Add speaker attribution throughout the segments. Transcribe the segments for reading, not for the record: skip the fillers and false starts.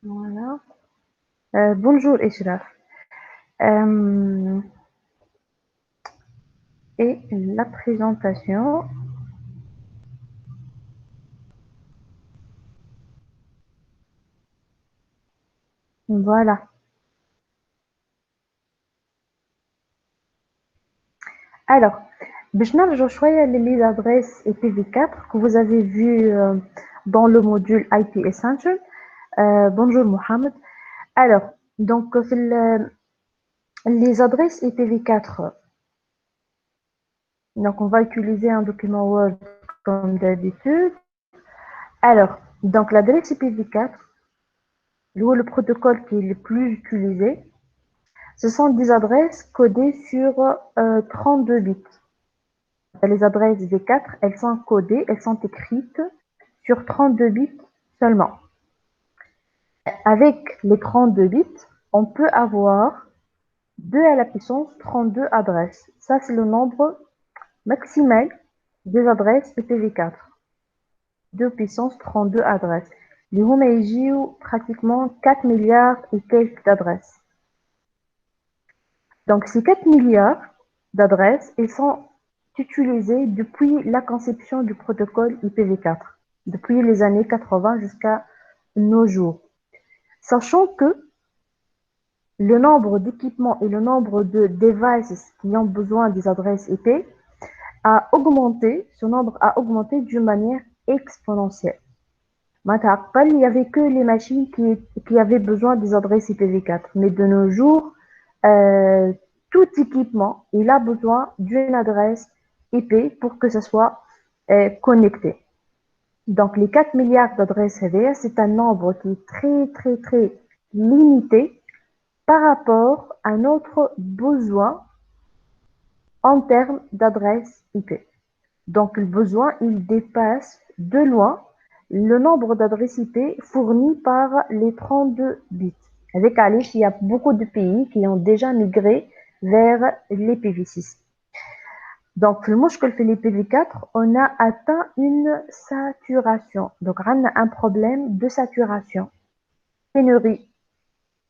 Speaker 1: Voilà. Bonjour Ishraf. Euh, et la présentation, voilà. Alors, باش نرجعوا شوية les adresses IPv4 que vous avez vu dans le module IP Essential. Bonjour Mohamed. Alors, donc les adresses IPv4, donc on va utiliser un document Word comme d'habitude. Alors, donc l'adresse IPv4, le protocole qui est le plus utilisé, ce sont des adresses codées sur 32 bits. Les adresses V4, elles sont codées, elles sont écrites sur 32 bits seulement. Avec les 32 bits, on peut avoir 2 à la puissance 32 adresses. Ça, c'est le nombre maximal des adresses IPv4. 2 puissance 32 adresses. Les هما يجيو pratiquement 4 milliards et quelques d'adresses. Donc, ces 4 milliards d'adresses, ils sont utilisés depuis la conception du protocole IPv4, depuis les années 80 jusqu'à nos jours. Sachant que le nombre d'équipements et le nombre de devices qui ont besoin des adresses IP a augmenté, ce nombre a augmenté d'une manière exponentielle. Il n'y avait que les machines qui avaient besoin des adresses IPv4. Mais de nos jours, euh, tout équipement, il a besoin d'une adresse IP pour que ce soit connecté. Donc, les 4 milliards d'adresses RDS, c'est un nombre qui est très, très, très limité par rapport à notre besoin en termes d'adresses IP. Donc, le besoin, il dépasse de loin le nombre d'adresses IP fournies par les 32 bits. Avec Alice, il y a beaucoup de pays qui ont déjà migré vers l'IPv6. Donc, le que fait l'IPv4, on a atteint une saturation. Donc, on a un problème de saturation. Pénurie.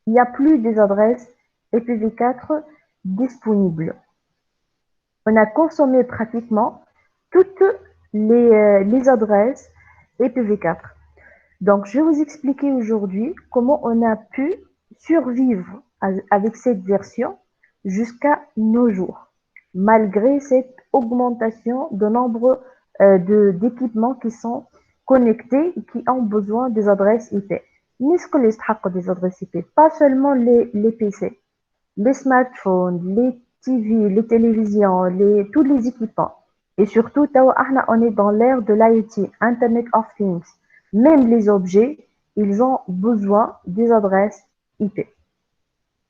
Speaker 1: Il n'y a plus des adresses IPv4 disponibles. On a consommé pratiquement toutes les adresses IPv4. Donc, je vais vous expliquer aujourd'hui comment on a pu survivre avec cette version jusqu'à nos jours, malgré cette augmentation de nombre d'équipements qui sont connectés et qui ont besoin des adresses IP. Mais ce que les des adresses IP, pas seulement les PC, les smartphones, les TV, les télévisions, tous les équipements. Et surtout, on est dans l'ère de l'IoT, Internet of Things. Même les objets, ils ont besoin des adresses IP.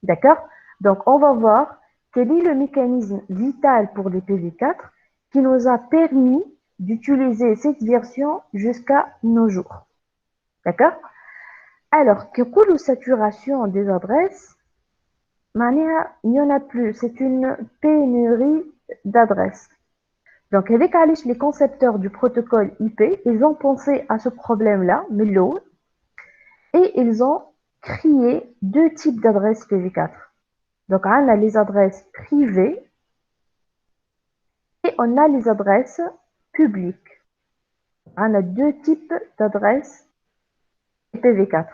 Speaker 1: D'accord? Donc, on va voir quel est le mécanisme vital pour les PV4 qui nous a permis d'utiliser cette version jusqu'à nos jours. D'accord? Alors, que la saturation des adresses, il n'y en a plus. C'est une pénurie d'adresses. Donc, avec les concepteurs du protocole IP, ils ont pensé à ce problème-là, et ils ont créé deux types d'adresses PV4. Donc, on a les adresses privées et on a les adresses publiques. On a deux types d'adresses PV4.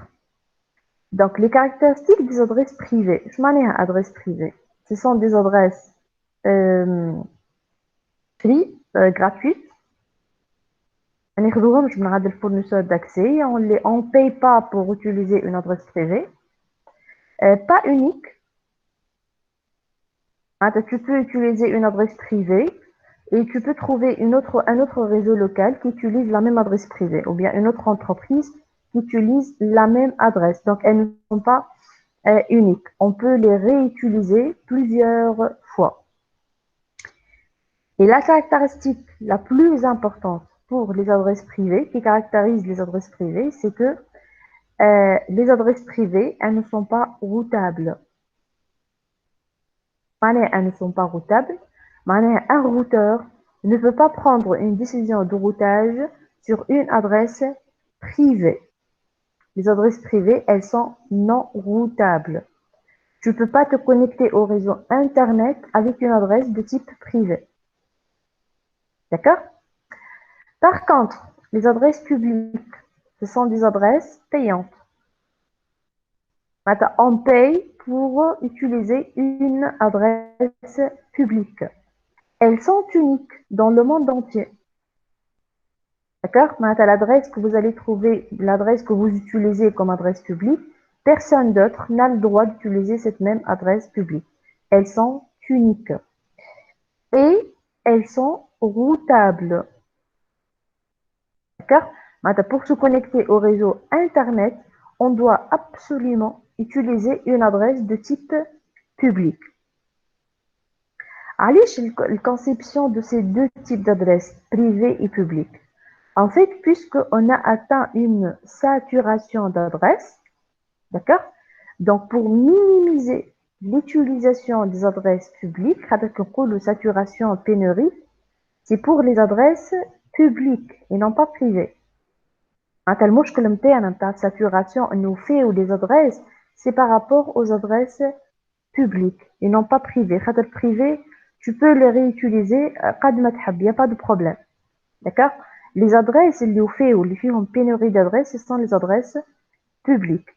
Speaker 1: Donc, les caractéristiques des adresses privées. Je m'en ai un adresse privée. Ce sont des adresses free, gratuites. On a des fournisseurs d'accès. On ne paye pas pour utiliser une adresse privée. Pas unique. Tu peux utiliser une adresse privée et tu peux trouver un autre réseau local qui utilise la même adresse privée ou bien une autre entreprise qui utilise la même adresse. Donc, elles ne sont pas uniques. On peut les réutiliser plusieurs fois. Et la caractéristique la plus importante pour les adresses privées, qui caractérise les adresses privées, c'est que les adresses privées, elles ne sont pas routables. Elles ne sont pas routables. Un routeur ne peut pas prendre une décision de routage sur une adresse privée. Les adresses privées, elles sont non routables. Tu ne peux pas te connecter au réseau Internet avec une adresse de type privé. D'accord? Par contre, les adresses publiques, ce sont des adresses payantes. On paye pour utiliser une adresse publique. Elles sont uniques dans le monde entier. D'accord? L'adresse que vous allez trouver, l'adresse que vous utilisez comme adresse publique, personne d'autre n'a le droit d'utiliser cette même adresse publique. Elles sont uniques. Et elles sont routables. D'accord? Pour se connecter au réseau Internet, on doit absolument utiliser une adresse de type public. علاش la conception de ces deux types d'adresses, privées et publiques? En fait, puisqu'on a atteint une saturation d'adresses, d'accord? Donc, pour minimiser l'utilisation des adresses publiques, avec le saturation pénurie, c'est pour les adresses publiques et non pas privées. المشكل نتاعنا نتاع saturation انه فيه les adresses, c'est par rapport aux adresses publiques et non pas privées. خاطر privé, tu peux les réutiliser قد ما تحب, il n'y a pas de problème. D'accord? Les adresses اللي فيه اللي فيهم pénurie d'adresses, ce sont les adresses publiques.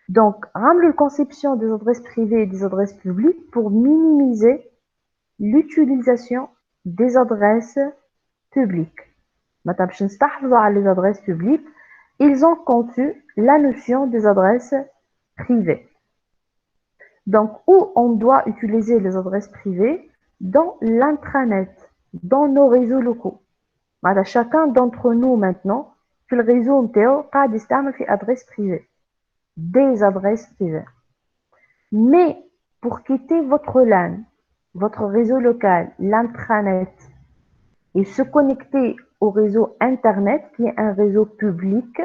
Speaker 1: Donc, la conception des adresses privées et des adresses publiques pour minimiser l'utilisation des adresses publiques. Maintenant, باش نستحفظوا على les adresses publiques, ils ont conçu la notion des adresses privées. Donc, où on doit utiliser les adresses privées? Dans l'intranet, dans nos réseaux locaux. Chacun d'entre nous maintenant, في الريزو نتاعو قاعد يستعمل في adresses privées. Des adresses privées. Mais pour quitter votre LAN, votre réseau local, l'intranet, et se connecter au réseau Internet, qui est un réseau public,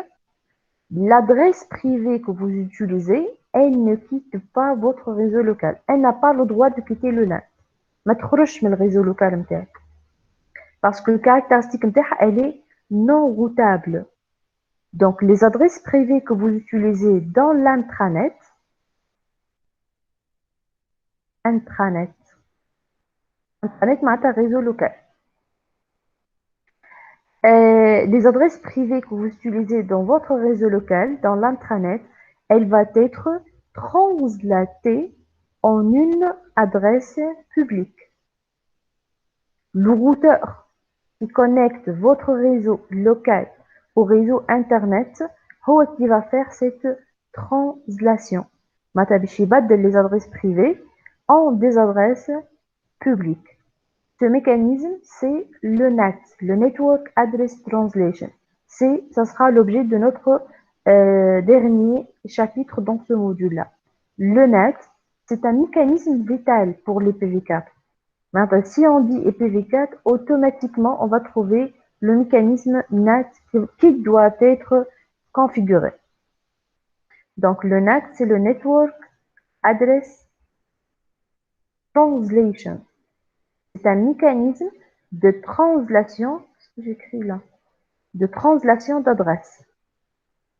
Speaker 1: l'adresse privée que vous utilisez, elle ne quitte pas votre réseau local. Elle n'a pas le droit de quitter le LAN. ما تخرجش من الريزو لوكال نتاعك. Parce que le caractéristique نتاعها, elle est non routable. Donc, les adresses privées que vous utilisez dans l'intranet, intranet معناتها réseau local. Les adresses privées que vous utilisez dans votre réseau local, dans l'intranet, elle va être translatée en une adresse publique. Le routeur qui connecte votre réseau local au réseau Internet, هو qui va faire cette translation. باش يبدل les adresses privées en des adresses publiques. Ce mécanisme, c'est le NAT, le Network Address Translation. Ça sera l'objet de notre dernier chapitre dans ce module-là. Le NAT, c'est un mécanisme vital pour l'IPv4. Maintenant, si on dit IPv4, automatiquement, on va trouver le mécanisme NAT qui doit être configuré. Donc, le NAT, c'est le Network Address Translation. C'est un mécanisme de translation, qu'est-ce que j'écris là? De translation d'adresses.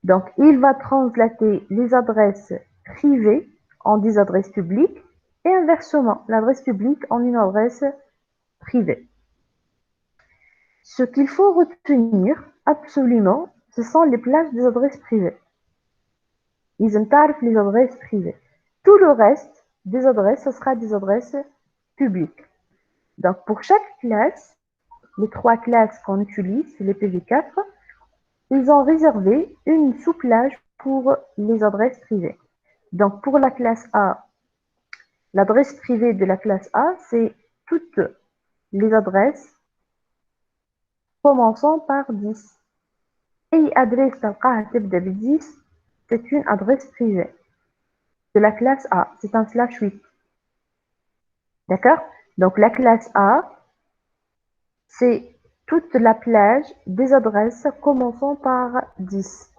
Speaker 1: Donc, il va translater les adresses privées en des adresses publiques et inversement, l'adresse publique en une adresse privée. Ce qu'il faut retenir absolument, ce sont les plages des adresses privées. Ils entendent les adresses privées. Tout le reste des adresses, ce sera des adresses publiques. Donc, pour chaque classe, les 3 classes qu'on utilise, les PV4, ils ont réservé une sous-plage pour les adresses privées. Donc, pour la classe A, l'adresse privée de la classe A, c'est toutes les adresses commençant par 10. Et adresse de 10, c'est une adresse privée de la classe A. C'est un /8. D'accord? Donc, la classe A, c'est toute la plage des adresses commençant par 10.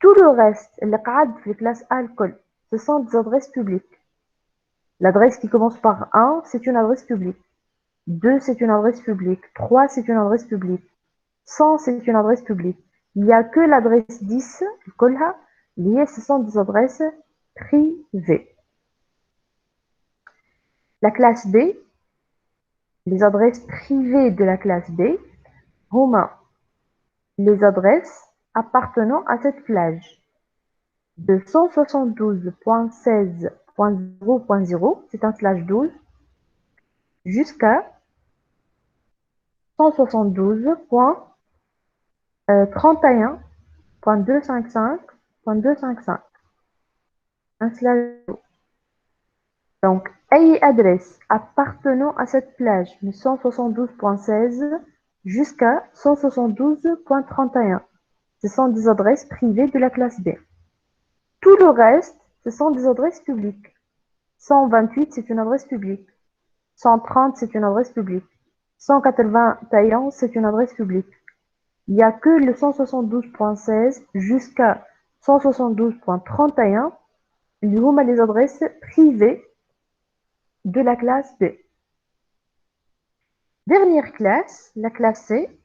Speaker 1: Tout le reste, la classe A, ce sont des adresses publiques. L'adresse qui commence par 1, c'est une adresse publique. 2, c'est une adresse publique. 3, c'est une adresse publique. 100, c'est une adresse publique. il n'y a que l'adresse 10, ce sont des adresses privées. La classe B, les adresses privées de la classe B, les adresses appartenant à cette plage de 172.16.0.0, c'est un slash 12, jusqu'à 172.31.255.255, un slash 12. Donc, adresse appartenant à cette plage de 172.16 jusqu'à 172.31. Ce sont des adresses privées de la classe B. Tout le reste, ce sont des adresses publiques. 128, c'est une adresse publique. 130, c'est une adresse publique. 181, c'est une adresse publique. Il n'y a que le 172.16 jusqu'à 172.31, les adresses privées de la classe B. Dernière classe, la classe C,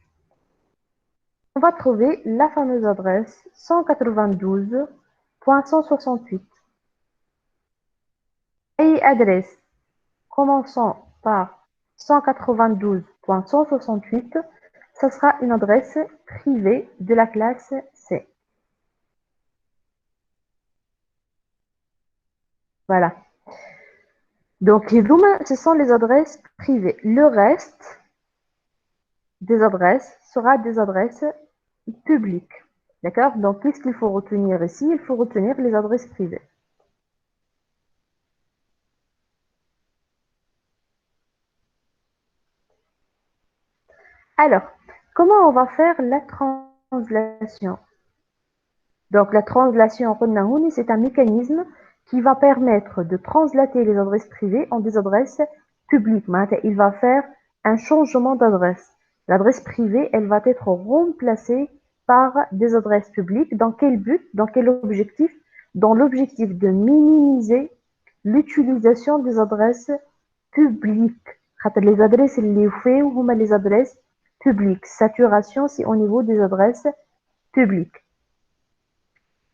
Speaker 1: on va trouver la fameuse adresse 192.168. Et adresse commençant par 192.168, ce sera une adresse privée de la classe C. Voilà. Donc, ce sont les adresses privées. Le reste des adresses sera des adresses publiques. D'accord? Donc, qu'est-ce qu'il faut retenir ici? Il faut retenir les adresses privées. Alors, comment on va faire la translation? Donc, la translation, c'est un mécanisme qui va permettre de translater les adresses privées en des adresses publiques. Il va faire un changement d'adresse. L'adresse privée, elle va être remplacée par des adresses publiques. Dans quel but? Dans quel objectif? Dans l'objectif de minimiser l'utilisation des adresses publiques. Les adresses les adresses publiques. Saturation, c'est au niveau des adresses publiques.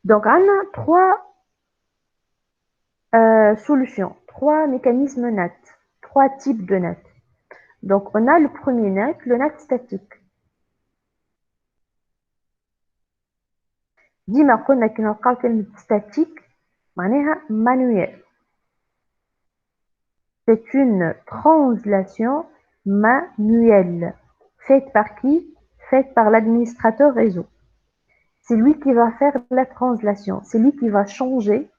Speaker 1: Donc, on a trois solutions, trois mécanismes NAT, trois types de NAT. Donc, on a le premier NAT, le NAT statique. ديما قلنا كي نلقاو كلمة statique معناها manuel. C'est une translation manuelle. Faite par qui? Faite par l'administrateur réseau. C'est lui qui va faire la translation. C'est lui qui va changer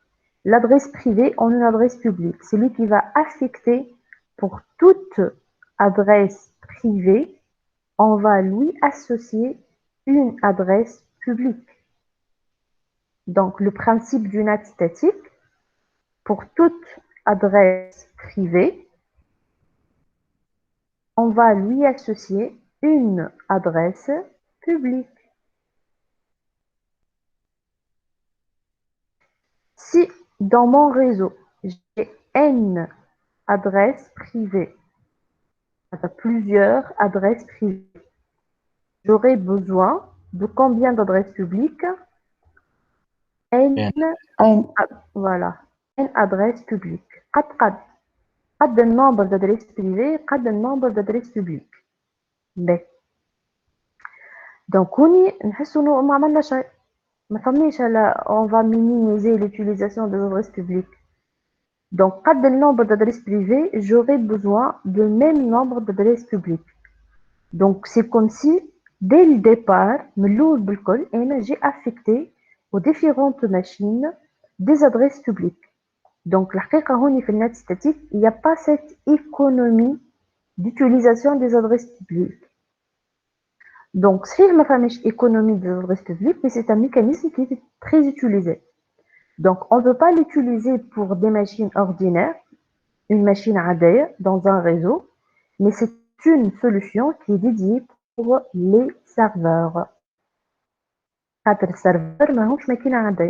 Speaker 1: l'adresse privée en une adresse publique. C'est lui qui va affecter pour toute adresse privée, on va lui associer une adresse publique. Donc, le principe du NAT statique, pour toute adresse privée, on va lui associer une adresse publique. Si dans mon réseau, j'ai N adresses privées, plusieurs adresses privées, j'aurai besoin de combien d'adresses publiques? N, voilà, N adresses publiques. قد le nombre d'adresses privées, قد le nombre d'adresses publiques. Donc, on va minimiser l'utilisation des adresses publiques. Donc, قد le nombre d'adresses privées, j'aurai besoin du même nombre d'adresses publiques. Donc, c'est comme si, dès le départ, j'ai affecté aux différentes machines des adresses publiques. Donc, la NAT statique, il n'y a pas cette économie d'utilisation des adresses publiques. Donc, si je me économie des adresses publiques, mais c'est un mécanisme qui est très utilisé. Donc, on ne peut pas l'utiliser pour des machines ordinaires, une machine ADE dans un réseau, mais c'est une solution qui est dédiée pour les serveurs. Le serveur,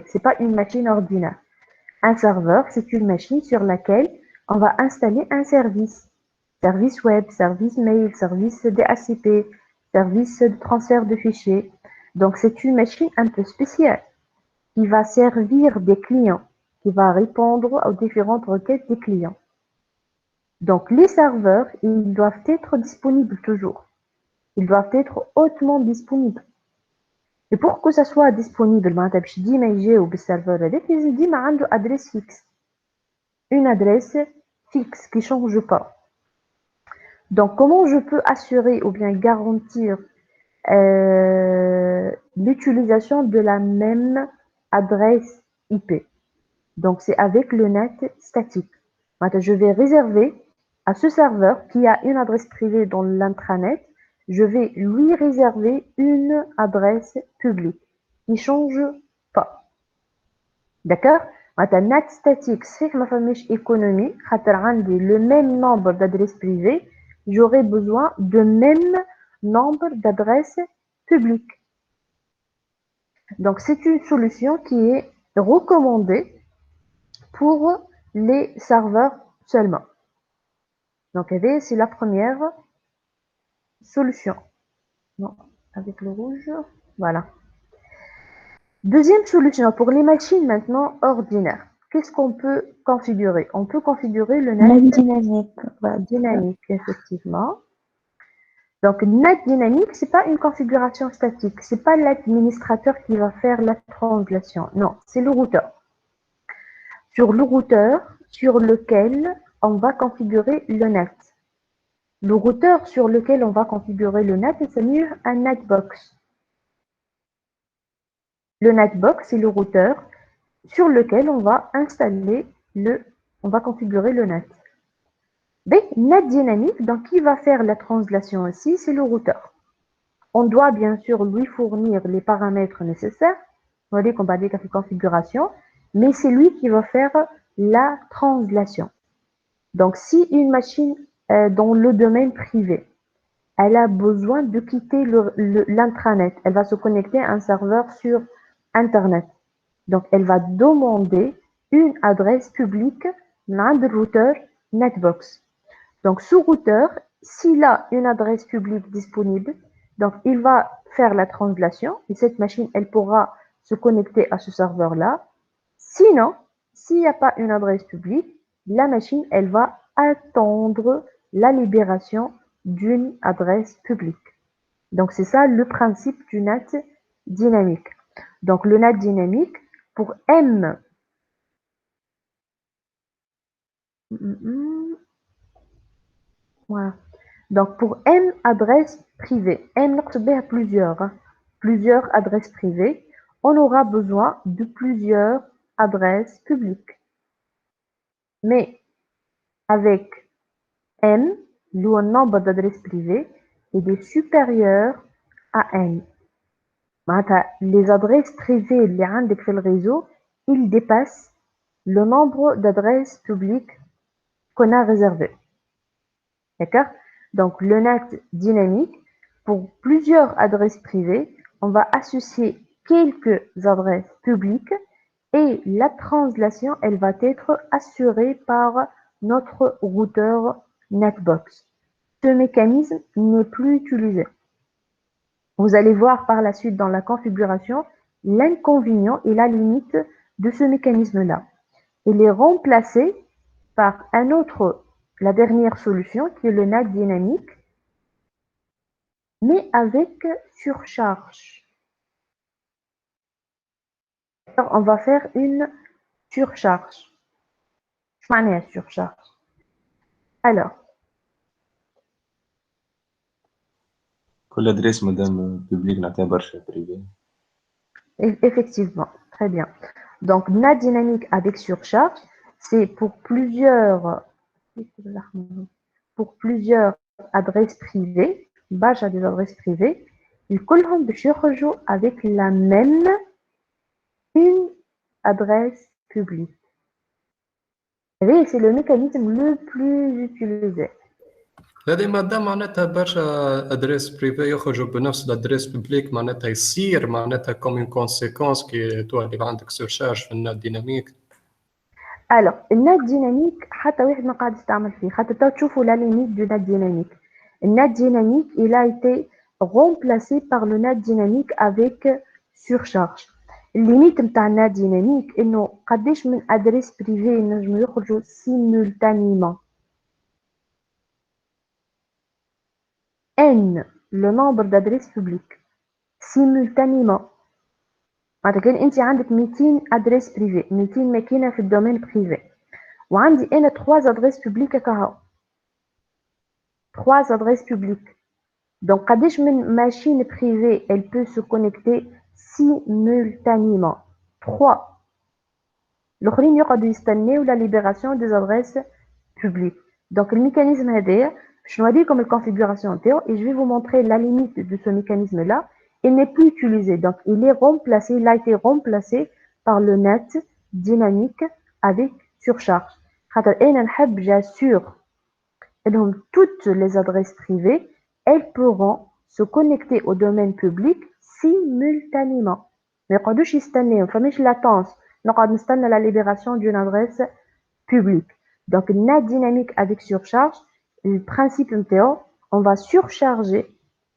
Speaker 1: c'est pas une machine ordinaire. Un serveur, c'est une machine sur laquelle on va installer un service. Service web, service mail, service DHCP, service de transfert de fichiers. Donc, c'est une machine un peu spéciale qui va servir des clients, qui va répondre aux différentes requêtes des clients. Donc, les serveurs, ils doivent être disponibles toujours. Ils doivent être hautement disponibles. Et pour que ça soit disponible, معناتها باش ديما يجاوب بالسيرفر هذاك لازم ديما عنده adresse fixe. Une adresse fixe qui ne change pas. Donc, comment je peux assurer ou bien garantir l'utilisation de la même adresse IP? Donc, c'est avec le net statique. Maintenant, je vais réserver à ce serveur qui a une adresse privée dans l'intranet, je vais lui réserver une adresse publique qui ne change pas. D'accord? Maintenant, net statique, c'est que ma famille économie, le même nombre d'adresses privées, j'aurai besoin de même nombre d'adresses publiques. Donc, c'est une solution qui est recommandée pour les serveurs seulement. Donc, c'est la première solution. Non, avec le rouge, voilà. Deuxième solution, pour les machines maintenant ordinaires, qu'est-ce qu'on peut configurer? On peut configurer le net
Speaker 2: dynamique.
Speaker 1: Voilà, dynamique, effectivement. Donc, net dynamique, c'est pas une configuration statique. C'est pas l'administrateur qui va faire la translation. Non, c'est le routeur. Sur le routeur sur lequel on va configurer le net. Le routeur sur lequel on va configurer le net, c'est mieux un netbox. Le netbox, c'est le routeur sur lequel on va installer on va configurer le net. Mais net dynamique, donc qui va faire la translation aussi, c'est le routeur. On doit bien sûr lui fournir les paramètres nécessaires, on va dire qu'on va dire la configuration, mais c'est lui qui va faire la translation. Donc si une machine dans le domaine privé, elle a besoin de quitter l'intranet, elle va se connecter à un serveur sur Internet. Donc, elle va demander une adresse publique dans le routeur Netbox. Donc, ce routeur, s'il a une adresse publique disponible, donc il va faire la translation et cette machine, elle pourra se connecter à ce serveur-là. Sinon, s'il n'y a pas une adresse publique, la machine, elle va attendre la libération d'une adresse publique. Donc, c'est ça le principe du net dynamique. Donc, le net dynamique, pour M, voilà. Donc, pour M adresses privées, M plusieurs adresses privées, on aura besoin de plusieurs adresses publiques. Mais avec M, le nombre d'adresses privées est supérieur à N. Les adresses privées اللي عندك في الريزو, ils dépassent le nombre d'adresses publiques qu'on a réservé. D'accord? Donc, le net dynamique, pour plusieurs adresses privées, on va associer quelques adresses publiques et la translation, elle va être assurée par notre routeur Netbox. Ce mécanisme n'est plus utilisé. Vous allez voir par la suite dans la configuration l'inconvénient et la limite de ce mécanisme-là. Il est remplacé par la dernière solution qui est le net dynamique, mais avec surcharge. Alors, on va faire une surcharge. Je m'en surcharge. Alors,
Speaker 3: كل ادريس مادام بوبليك نعطيها برشا بريفي.
Speaker 1: Effectivement, très bien. Donc, net dynamique avec surcharge, c'est pour plusieurs adresses privées, bâche à des adresses privées, ils كلهم باش يخرجوا avec la même une adresse publique. Et c'est le mécanisme le plus utilisé.
Speaker 4: هذه مادام معناتها برشا ادريس بريفي يخرجوا بنفس الادريس بوبليك معناتها يصير معناتها كوم اون كونسيكونس كي تولي عندك سيرشارج في النت ديناميك.
Speaker 1: Alors, النت ديناميك حتى واحد ما قاعد يستعمل فيه، حتى تشوفوا لا ليميت دو نت ديناميك. النت ديناميك il a été remplacé par le NAT dynamique avec surcharge. Limite de la NAT dynamique est que قداش من adresse privée نجمو يخرجوا simultanément. N, le nombre d'adresses publiques simultanément. معناتها انت عندك 200 adresses privées 200 ماكينه في الدومين privé وعندي انا 3 adresses publiques كهو 3 adresses publiques. Donc قداش من machine privée elle peut se connecter simultanément 3. الاخرين يقعدوا يستناو la libération des adresses publiques. Donc le mécanisme هذايا باش نوريكم الconfiguration نتاعو et je vais vous montrer la limite de ce mécanisme là. Il n'est plus utilisé, donc il a été remplacé par le NAT dynamique avec surcharge. J'assure que toutes les adresses privées, elles pourront se connecter au domaine public simultanément. Mais quand je suis latence, la libération d'une adresse publique. Donc, NAT dynamique avec surcharge, le principe on va surcharger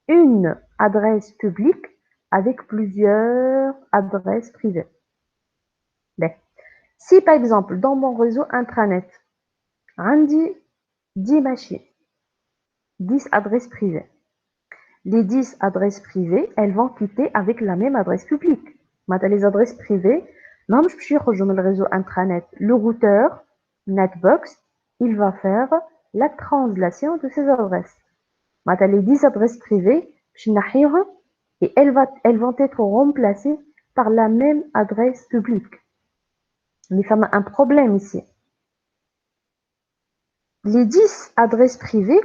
Speaker 1: une adresse publique avec plusieurs adresses privées. Ben, si par exemple dans mon réseau intranet, on dit 10 machines, 10 adresses privées. Les 10 adresses privées, elles vont quitter avec la même adresse publique. Maintenant, les adresses privées, même je suis le réseau intranet, le routeur Netbox, il va faire la translation de ces adresses. Maintenant, les 10 adresses privées, et elles vont être remplacées par la même adresse publique. Mais ça a un problème ici. Les 10 adresses privées,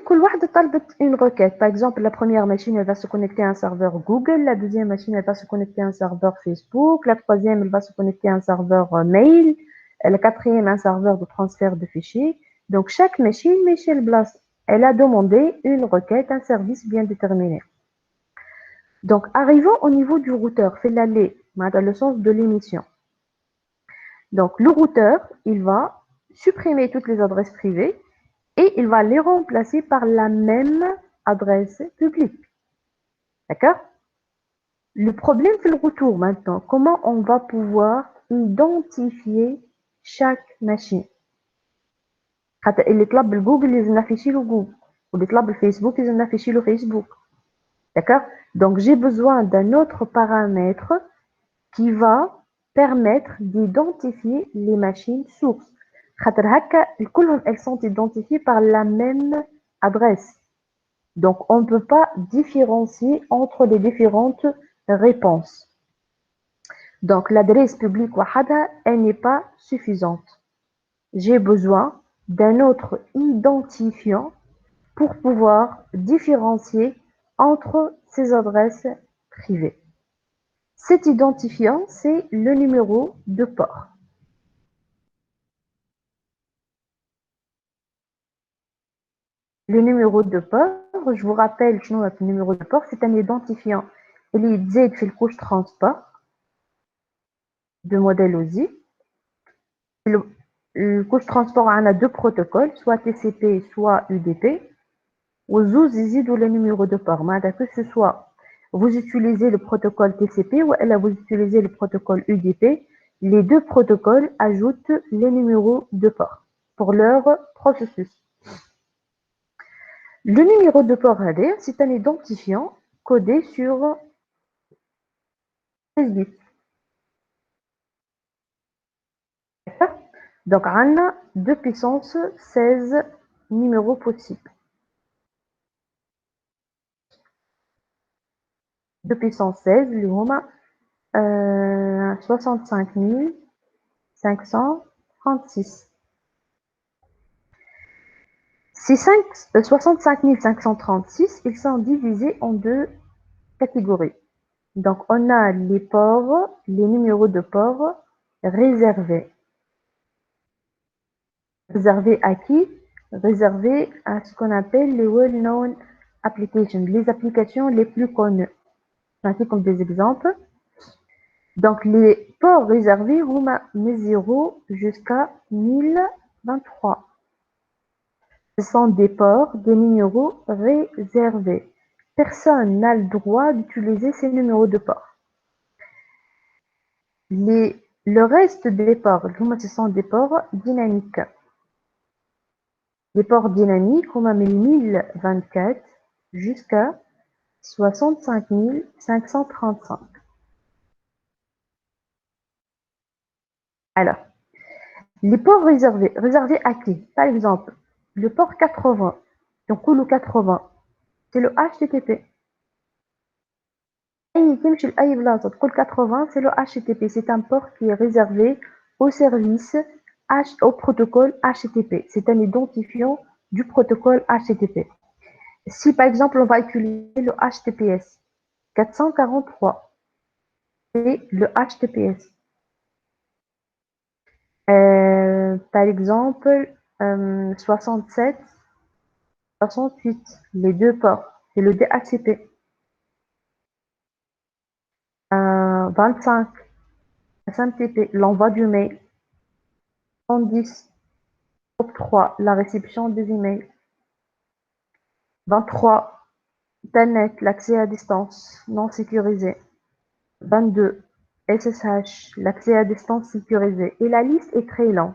Speaker 1: une requête. Par exemple, la première machine, elle va se connecter à un serveur Google. La deuxième machine, elle va se connecter à un serveur Facebook. La troisième, elle va se connecter à un serveur mail. La quatrième, un serveur de transfert de fichiers. Donc, chaque machine, Michel Blas, elle a demandé une requête, un service bien déterminé. Donc, arrivons au niveau du routeur, fait l'aller, dans le sens de l'émission. Donc, le routeur, il va supprimer toutes les adresses privées et il va les remplacer par la même adresse publique. D'accord? Le problème, c'est le retour maintenant. Comment on va pouvoir identifier chaque machine? اللي طلب الجوجل لازم نافيشي له جوجل واللي طلب الفيسبوك لازم نافيشي له فيسبوك. D'accord? Donc, j'ai besoin d'un autre paramètre qui va permettre d'identifier les machines sources. Elles sont identifiées par la même adresse. Donc, on ne peut pas différencier entre les différentes réponses. Donc, l'adresse publique wahada, elle n'est pas suffisante. J'ai besoin d'un autre identifiant pour pouvoir différencier entre ces adresses privées. Cet identifiant, c'est le numéro de port. Le numéro de port, je vous rappelle que le numéro de port, c'est un identifiant. Il est dit que c'est le couche transport de modèle OSI. Le couche transport a deux protocoles, soit TCP, soit UDP. Aux ils ou le numéro de port. Que ce soit vous utilisez le protocole TCP ou vous utilisez le protocole UDP, les deux protocoles ajoutent les numéros de port pour leur processus. Le numéro de port AD, c'est un identifiant codé sur 16 bits. Donc, on a 2 puissance 16 numéros possibles. 2 puissance 16, le moment 65 536. Ces 65 536, ils sont divisés en deux catégories. Donc, on a les ports, les numéros de port réservés. Réservés à qui? Réservés à ce qu'on appelle les well-known applications, les applications les plus connues. Ainsi comme des exemples. Donc, les ports réservés vont de 0 jusqu'à 1023. Ce sont des ports, des numéros réservés. personne n'a le droit d'utiliser ces numéros de port. Le reste des ports, ce sont des ports dynamiques. Les ports dynamiques, on a mis 1024 jusqu'à 65 535. Alors, les ports réservés à qui? Par exemple, le port 80, donc le 80, c'est le HTTP. Et le 80, c'est le HTTP. C'est un port qui est réservé au service, au protocole HTTP. C'est un identifiant du protocole HTTP. Si par exemple, on va utiliser le HTTPS 443, c'est le HTTPS. Par exemple, 67, 68, les deux ports, c'est le DHCP. 25, SMTP, l'envoi du mail. 110, top 3, la réception des emails. 23, Telnet, l'accès à distance non sécurisé. 22, SSH, l'accès à distance sécurisé. Et la liste est très longue.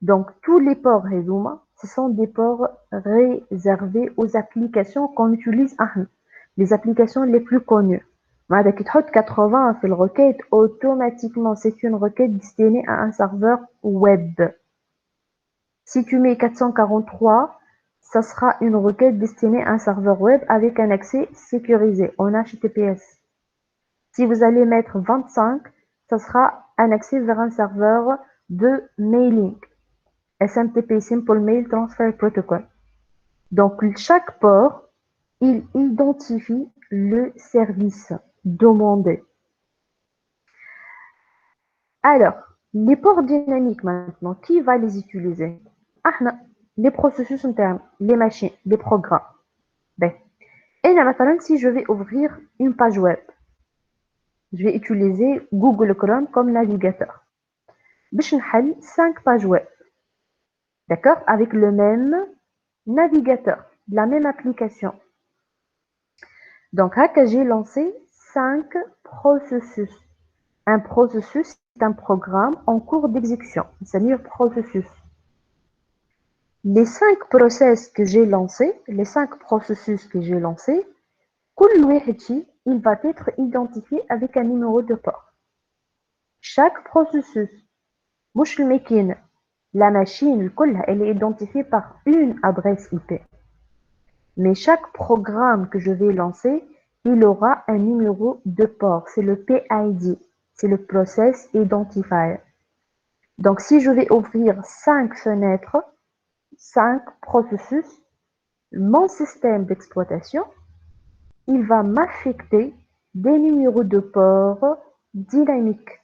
Speaker 1: Donc, tous les ports Rezuma, ce sont des ports réservés aux applications qu'on utilise, les applications les plus connues. Avec 80, fait le requête automatiquement, c'est une requête destinée à un serveur web. Si tu mets 443, ça sera une requête destinée à un serveur web avec un accès sécurisé en HTTPS. Si vous allez mettre 25, ça sera un accès vers un serveur de mailing. SMTP, Simple Mail Transfer Protocol. Donc, chaque port, il identifie le service demandé. Alors, les ports dynamiques maintenant, qui va les utiliser? Les processus internes, les machines, les programmes. Ben, et là, maintenant, si je vais ouvrir une page web, je vais utiliser Google Chrome comme navigateur. Je vais 5 pages web. D'accord? Avec le même navigateur, la même application. Donc, là, j'ai lancé 5 processus. Un processus, c'est un programme en cours d'exécution. C'est-à-dire processus. Les 5 process que j'ai lancés, les 5 processus que j'ai lancés, il va être identifié avec un numéro de port. Chaque processus, la machine, elle est identifiée par une adresse IP. Mais chaque programme que je vais lancer, il aura un numéro de port. C'est le PID, c'est le Process Identifier. Donc, si je vais ouvrir 5 fenêtres, 5 processus, mon système d'exploitation, il va m'affecter des numéros de port dynamiques.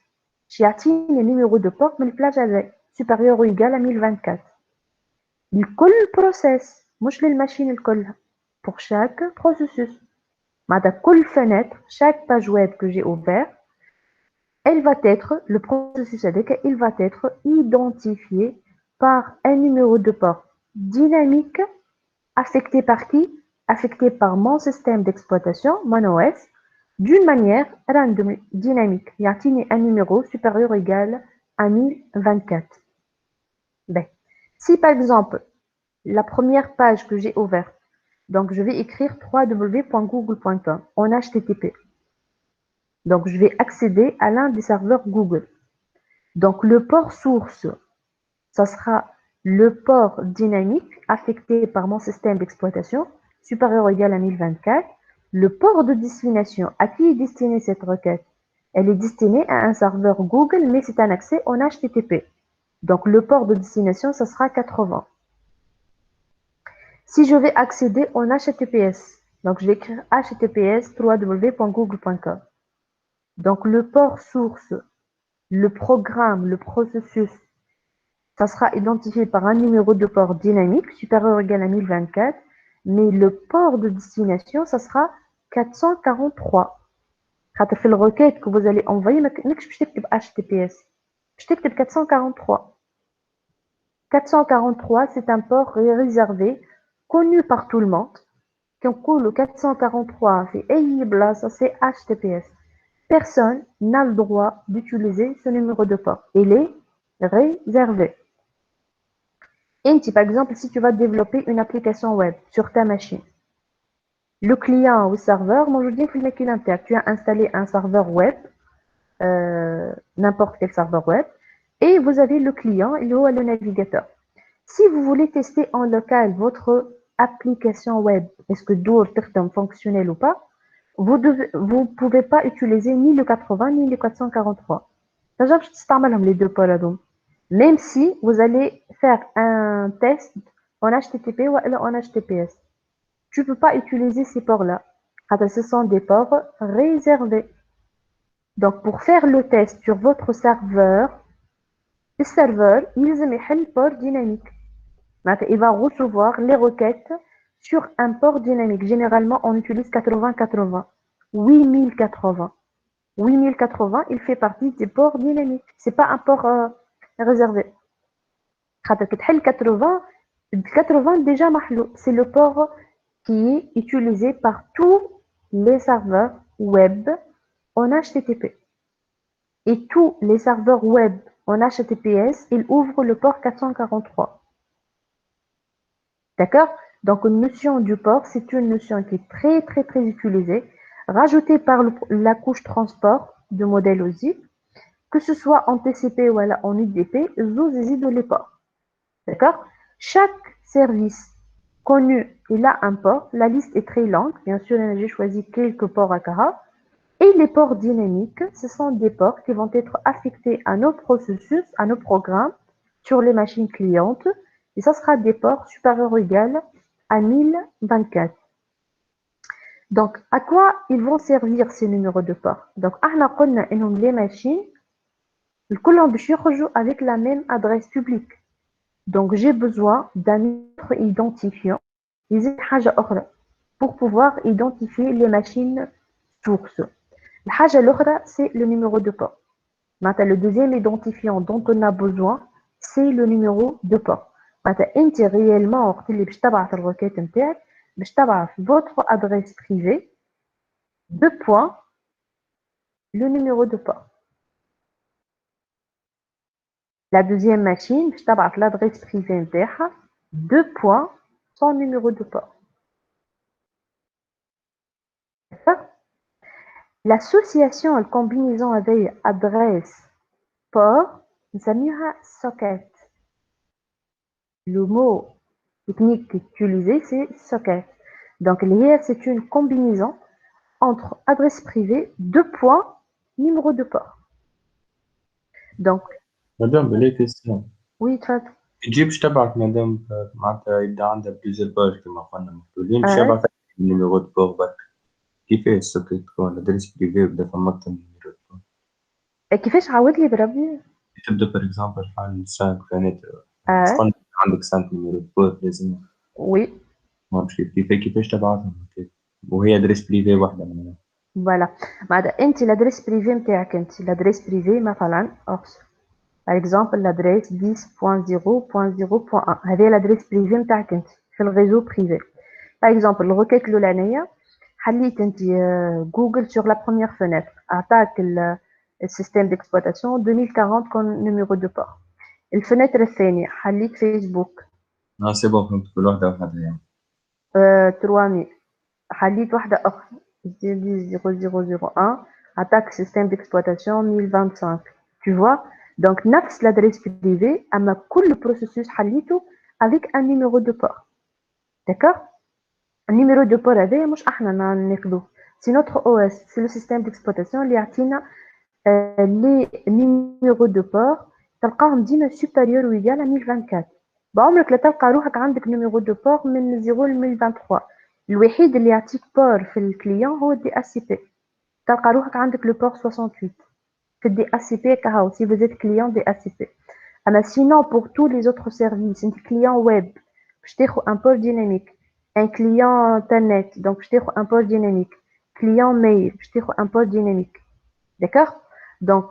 Speaker 1: J'ai atteint les numéros de port, mais le plage avec supérieur ou égal à 1024. Le process, مش للماشين الكل, pour chaque processus. Chaque fenêtre, chaque page web que j'ai ouverte, elle va être, le processus avec, il va être identifié par un numéro de port dynamique affecté par qui? Affecté par mon système d'exploitation, mon OS, d'une manière random, dynamique. Il y a un numéro supérieur ou égal à 1024. Ben, si par exemple, la première page que j'ai ouverte, donc je vais écrire www.google.com en HTTP. Donc je vais accéder à l'un des serveurs Google. Donc le port source, ça sera le port dynamique affecté par mon système d'exploitation supérieur ou égal à 1024. Le port de destination, à qui est destinée cette requête? Elle est destinée à un serveur Google, mais c'est un accès en HTTP. Donc le port de destination, ça sera 80. Si je vais accéder en HTTPS, donc je vais écrire https www.google.com. Donc le port source, le programme, le processus, ça sera identifié par un numéro de port dynamique supérieur ou égal à 1024, mais le port de destination, ça sera 443. في الrequête que vous allez envoyer, ماكش باش تكتب HTTPS, باش تكتب 443. 443, c'est un port réservé, connu par tout le monde. كنقولوا 443 في أي بلاصة c'est HTTPS. Personne n'a le droit d'utiliser ce numéro de port. Il est réservé. Et par exemple, si tu vas développer une application web sur ta machine, le client ou le serveur, moi je dis que tu as installé un serveur web, n'importe quel serveur web, et vous avez le client, il est le navigateur. Si vous voulez tester en local votre application web, est-ce que Door est fonctionnel ou pas, vous ne pouvez pas utiliser ni le 80 ni le 443. Les deux ports. Même si vous allez faire un test en HTTP ou en HTTPS. Tu ne peux pas utiliser ces ports-là. Ce sont des ports réservés. Donc, pour faire le test sur votre serveur, le serveur, il a port dynamique. Il va recevoir les requêtes sur un port dynamique. Généralement, on utilise 80-80, 8080. 8080, il fait partie des ports dynamiques. Ce n'est pas un port réservé. 80, 80 déjà, c'est le port qui est utilisé par tous les serveurs web en HTTP. Et tous les serveurs web en HTTPS, ils ouvrent le port 443. D'accord? Donc, une notion du port, c'est une notion qui est très, très, très utilisée, rajoutée par la couche transport de modèle OSI, que ce soit en TCP ou en UDP, de les ports. D'accord? Chaque service connu, il a un port. La liste est très longue. Bien sûr, j'ai choisi quelques ports à Cara. Et les ports dynamiques, ce sont des ports qui vont être affectés à nos processus, à nos programmes sur les machines clientes. Et ça sera des ports supérieurs ou égaux à 1024. Donc, à quoi ils vont servir ces numéros de port? Donc, les machines, avec la même adresse publique. Donc, j'ai besoin d'un autre identifiant pour pouvoir identifier les machines sources. L'autre, c'est le numéro de port. Maintenant, le deuxième identifiant dont on a besoin, c'est le numéro de port. Maintenant, réellement, votre adresse privée, deux points, le numéro de port. La deuxième machine, l'adresse privée, deux points, son numéro de port. L'association, la combinaison avec adresse, port, nous appelons socket. Le mot technique utilisé, c'est socket. Donc, c'est une combinaison entre adresse privée, deux points, numéro de port. Donc,
Speaker 3: مدام بلي كيستيون
Speaker 1: oui, تفضل.
Speaker 3: تجيبش تبعك مدام معناتها يبدا عندها بليزير باج كما قلنا مفتوحين باش يبعث النيميرو دو بور برك كيفاش السكريت تكون ادريس بريفي ولا ثم النيميرو دو بور
Speaker 1: كيفاش عاود لي بربي؟
Speaker 3: تبدا بار اكزومبل حال 5 فانيت تقول عندك 5 نيميرو دو بور لازم
Speaker 1: وي
Speaker 3: ما مش كيفاش تبعثهم وهي ادريس بريفي واحده منهم
Speaker 1: فوالا بعد انت الادريس بريفي نتاعك انت الادريس بريفي مثلا par exemple l'adresse 10.0.0.1 هذه l'adresse بريفي نتاعك انت في الريزو بريفي par exemple الركيك الاولانيه حليت انت جوجل sur la première fenêtre اعطاك السيستم d'exploitation 2040 comme numéro de port الفنتر الثانيه حليت فيسبوك
Speaker 3: سي بون فهمت كل واحده وحدها يعني
Speaker 1: 3000 حليت واحده اخرى 0001 attaque système d'exploitation 1025 tu vois donc نفس l'adresse privée اما كل processus حليته avec un numéro de port d'accord النيميرو دو بور هذايا مش احنا ناخذوه سي نوتر او اس سي لو سيستيم ديكسبلوطاسيون اللي يعطينا لي نيميرو دو بور تلقاهم ديما سوبيريور و ايغال 1024 بعمرك لا تلقى روحك عندك نيميرو دو بور من 0 ل 1023 الوحيد اللي يعطيك بور في الكليون هو الدي اس سي بي تلقى روحك عندك لو بور 68 في الدي اس سي بي كهو سي فوزيت كليون دي اس سي بي اما سينون بور تو لي زوتر سيرفيس انت كليون ويب باش تاخذ ان بور ديناميك un client internet donc je t'ai un port dynamique client mail je t'ai un port dynamique d'accord donc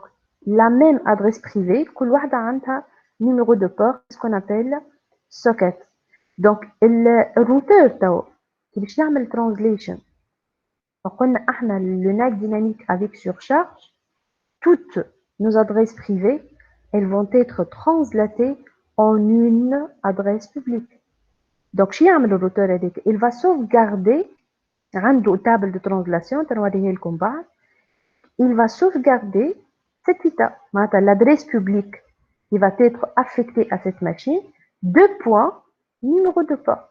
Speaker 1: la même adresse privée كل واحدة عندها numéro de port ce qu'on appelle socket donc le routeur تاو qui باش يعمل translation. فقلنا احنا le NAT dynamique avec surcharge, toutes nos adresses privées, elles vont être translatées en une adresse publique. Donc شنو يعمل الروتور هذاك؟ il va sauvegarder عنده table de translation تنوريه لكم بعد. Il va sauvegarder cet état. L'adresse publique qui va être affectée à cette machine, 2 points, numéro de port.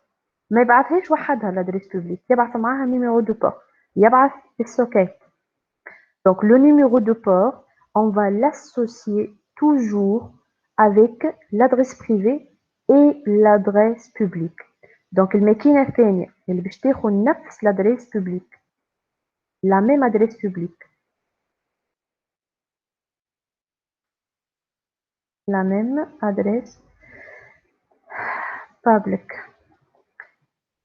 Speaker 1: ما يبعثهاش وحدها l'adresse publique, يبعث معاها numéro de port. يبعث السوكيت. Donc le numéro de port, on va l'associer toujours avec l'adresse privée et l'adresse publique. Donc الماكينة الثانية اللي باش تاخد نفس l'adresse publique, la même adresse publique. La même adresse publique.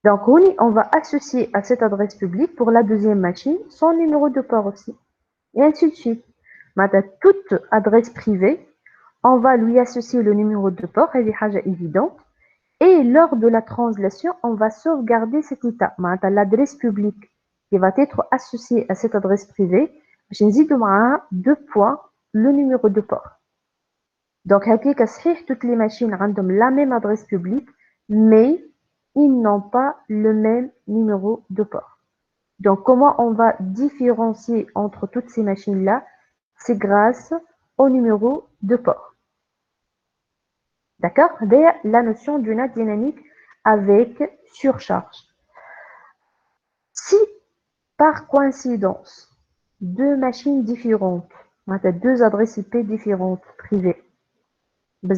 Speaker 1: Donc, on va associer à cette adresse publique pour la deuxième machine son numéro de port aussi. Et ainsi de suite. Maintenant, toute adresse privée, on va lui associer le numéro de port, c'est évident. Et lors de la translation, on va sauvegarder cet état. Maintenant, l'adresse publique qui va être associée à cette adresse privée, je n'hésite pas 2 points, le numéro de port. Donc, toutes les machines ont la même adresse publique, mais ils n'ont pas le même numéro de port. Donc, comment on va différencier entre toutes ces machines-là? C'est grâce au numéro de port. D'accord? C'est la notion du NAT dynamique avec surcharge. Si, par coïncidence, 2 machines différentes, 2 adresses IP différentes, privées, le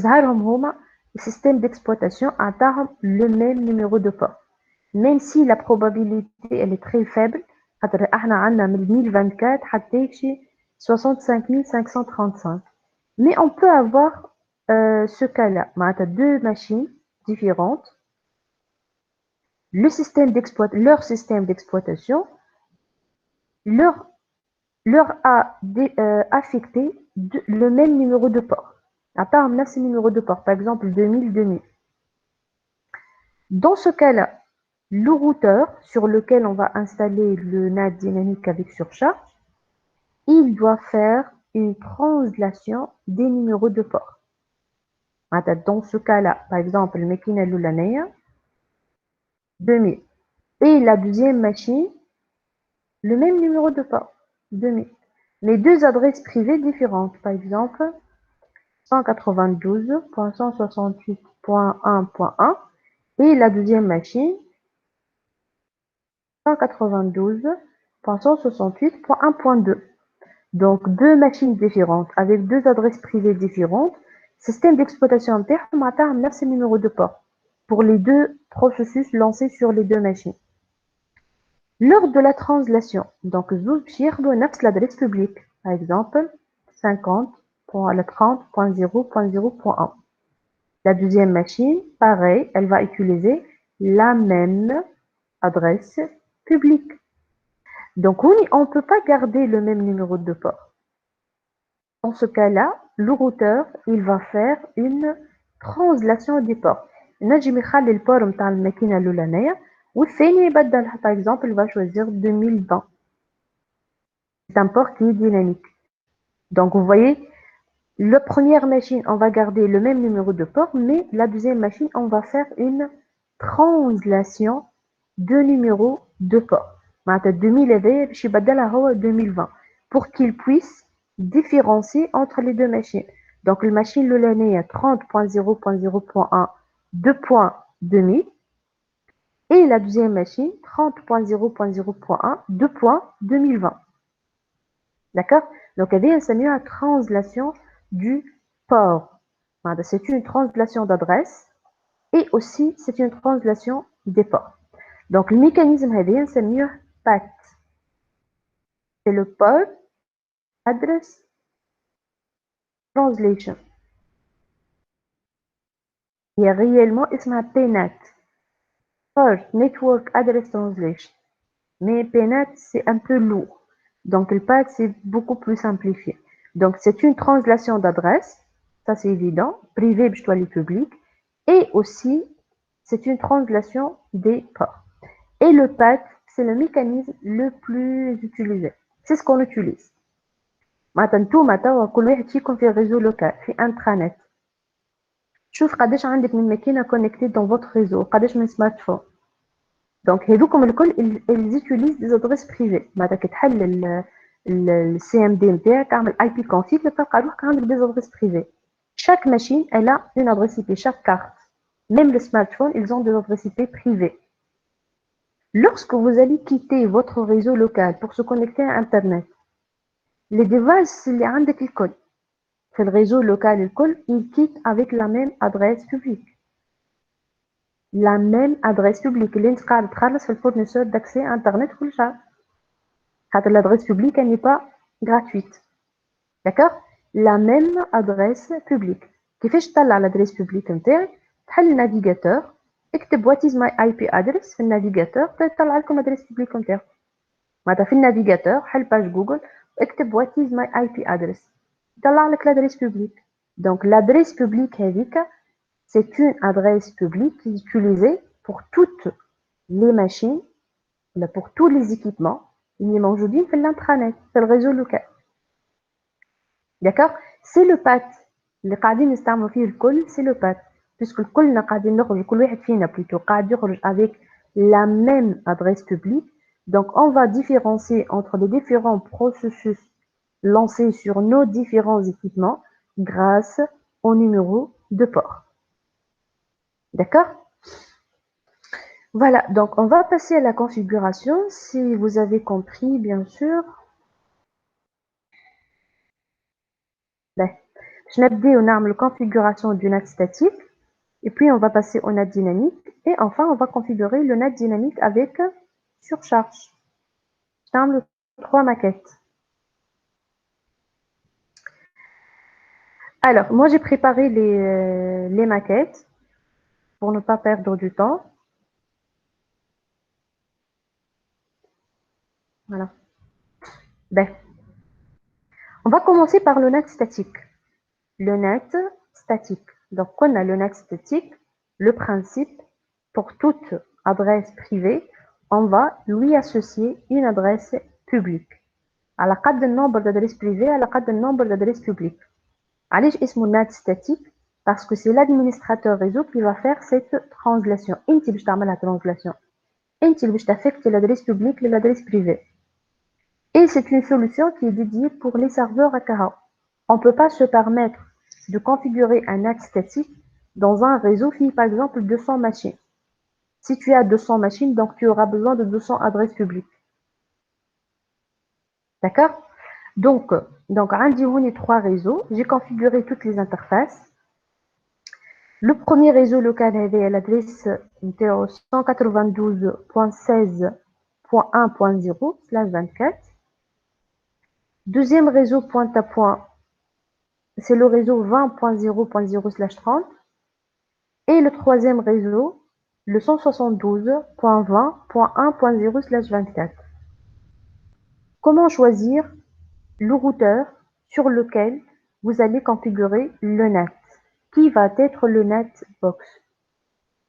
Speaker 1: système d'exploitation a le même numéro de port. Même si la probabilité elle est très faible, on a 1024 حتى 65535. Mais on peut avoir ce cas-là, 2 machines différentes, leur système d'exploitation leur a affecté le même numéro de port. Attends, là, c'est le numéro de port, par exemple 2000. Dans ce cas-là, le routeur sur lequel on va installer le NAT dynamique avec surcharge, il doit faire une translation des numéros de port. Dans ce cas-là, par exemple, le machine l'année 2000. Et la deuxième machine, le même numéro de port, 2000. Mais 2 adresses privées différentes, par exemple, 192.168.1.1 et la deuxième machine 192.168.1.2. Donc 2 machines différentes avec 2 adresses privées différentes, système d'exploitation interne a le numéro de port pour les 2 processus lancés sur les 2 machines. Lors de la translation, donc l'adresse publique, par exemple 50.30.0.0.1. La deuxième machine, pareil, elle va utiliser la même adresse publique. Donc, on ne peut pas garder le même numéro de port. Dans ce cas-là, le routeur, il va faire une translation des ports. نجم يخلي البور نتاع الماكينة الأولانية والثاني يبدلها. Par exemple, il va choisir 2020. C'est un port qui est dynamique. Donc, vous voyez, la première machine, on va garder le même numéro de port, mais la deuxième machine, on va faire une translation de numéro de port. 2000 باش يبدلها هو 2020 pour qu'il puisse différencier entre les 2 machines. Donc, la machine l'année 30.0.0.1 2.2000 et la deuxième machine 30.0.0.1 2.2020. D'accord? Donc, il y a une translation du port. C'est une translation d'adresse et aussi c'est une translation des ports. Donc, le mécanisme c'est mieux PAT. C'est le Port Address Translation. Il y a réellement PNAT. Port Network Address Translation. Mais PNAT, c'est un peu lourd. Donc, le PAT, c'est beaucoup plus simplifié. Donc, c'est une translation d'adresse. Ça, c'est évident. Privé, public. Et aussi, c'est une translation des ports. Et le PAT, c'est le mécanisme le plus utilisé. C'est ce qu'on utilise. Maintenant, tout matin, كل واحد فيكم في réseau local, في intranet. شوف قداش عندك من ماكينة connectée dans votre réseau, قداش من smartphone. Donc, هذوكم الكل ils utilisent des adresses privées. معناتها كي تحل le CMD نتاعك اعمل IP config تلقى روحك عندك des adresses privées. Chaque machine, elle a une adresse IP, chaque carte. Même les smartphones, ils ont des adresses IP privées. Lorsque vous allez quitter votre réseau local pour se connecter à Internet, les devices اللي عندك الكل في الريزو لوكال الكل ils quittent avec la même adresse publique. La même adresse publique اللي انت قاعد تخلص في الفورنيسور d'accès Internet كل شهر. خاطر l'adresse publique elle n'est pas gratuite. D'accord? La même adresse publique. كيفاش تطلع l'adresse publique نتاعك؟ تحل النافيغاتور اكتب what is my IP address في النافيغاتور تطلع لكم l'adresse publique نتاعك. معناتها في النافيغاتور حل باج جوجل اكتب what is my IP address يطلع لك l'adresse publique. Donc l'adresse publique هذيك c'est une adresse publique qui est utilisée pour toutes les machines pour tous les équipements اللي موجودين في الانترانت في الريزو لوكال. D'accord? C'est le PAT اللي قاعدين نستعملوا فيه الكل c'est le PAT puisque كلنا قاعدين نخرج كل واحد فينا plutôt قاعد يخرج avec la même adresse publique. Donc on va différencier entre les différents processus lancés sur nos différents équipements grâce au numéro de port. D'accord? Voilà, donc on va passer à la configuration si vous avez compris bien sûr. Je vais la configuration du NAT statique et puis on va passer au NAT dynamique et enfin on va configurer le NAT dynamique avec surcharge. Je vais 3 maquettes. Alors, moi j'ai préparé les maquettes pour ne pas perdre du temps. Voilà. Ben, on va commencer par le NAT statique. Le NAT statique. Donc, on a le NAT statique. Le principe, pour toute adresse privée, on va lui associer une adresse publique. À la قد nombre d'adresses privées, à la قد nombre d'adresses publiques. علاش اسمه NAT statique? Parce que c'est l'administrateur réseau qui va faire cette translation. انت باش تعملها translation. انت اللي باش تaffecter l'adresse publique et l'adresse privée. Et c'est une solution qui est dédiée pour les serveurs AKH. On ne peut pas se permettre de configurer un NAT statique dans un réseau qui, par exemple, 200 machines. Si tu as 200 machines, donc tu auras besoin de 200 adresses publiques. D'accord? Donc, on a 3 réseaux. J'ai configuré toutes les interfaces. Le premier réseau local avait l'adresse 192.16.1.0/24. Deuxième réseau point à point, c'est le réseau 20.0.0/30. Et le troisième réseau, le 172.20.1.0/24. Comment choisir le routeur sur lequel vous allez configurer le NAT? Qui va être le NAT box?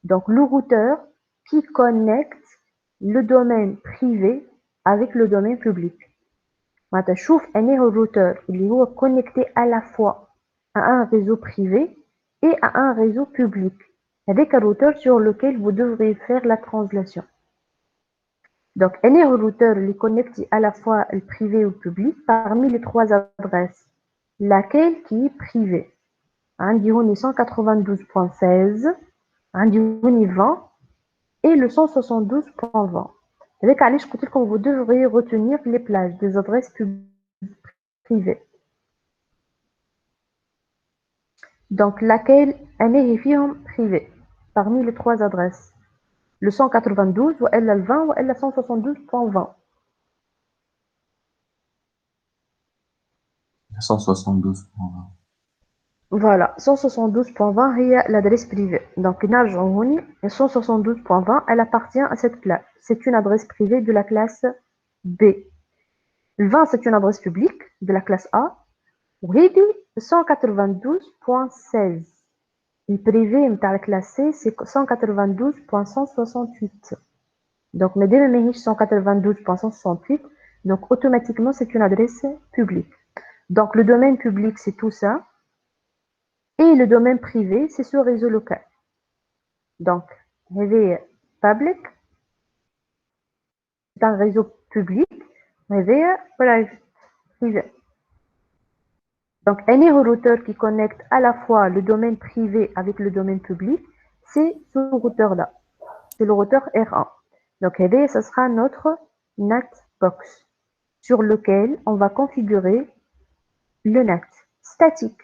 Speaker 1: Donc le routeur qui connecte le domaine privé avec le domaine public. معناتها شوف أنهي routeur اللي هو connecté à la fois à un réseau privé et à un réseau public avec un routeur sur lequel vous devrez faire la translation. Donc أنهي routeur اللي connecté à la fois le privé ou le public parmi les 3 adresses laquelle qui est privée. عندي هوني 192.16 عندي هوني 20 et le 172.20. Avec علاش قلت لكم vous devrez retenir les plages des adresses privées. Donc laquelle أنهي فيهم privée parmi les 3 adresses. Le 192 وإلا le 20 وإلا 172.20.
Speaker 3: 172.20.
Speaker 1: Voilà, 172.20 هي l'adresse privée. Donc, نرجعوا هوني 172.20 elle appartient à cette classe. C'est une adresse privée de la classe B. Le 20 c'est une adresse publique de la classe A. وهذه 192.16. Le privé de la classe C c'est 192.168. Donc, mais dès le 192.168, donc automatiquement, c'est une adresse publique. Donc, le domaine public, c'est tout ça. Et le domaine privé, c'est ce réseau local. Donc, public, c'est un réseau public, privé. Donc, un routeur qui connecte à la fois le domaine privé avec le domaine public, c'est ce routeur-là. C'est le routeur R1. Donc, ce sera notre NAT-box sur lequel on va configurer le NAT statique.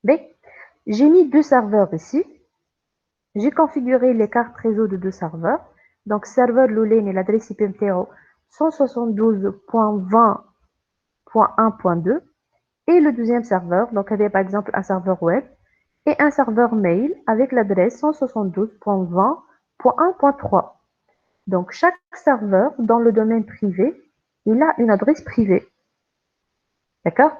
Speaker 1: B. J'ai mis deux serveurs ici. J'ai configuré les cartes réseau de deux serveurs. Donc, serveur Lulen et l'adresse IP MTO 172.20.1.2. Et le deuxième serveur, donc avait par exemple un serveur web et un serveur mail avec l'adresse 172.20.1.3. Donc, chaque serveur dans le domaine privé, il a une adresse privée. D'accord?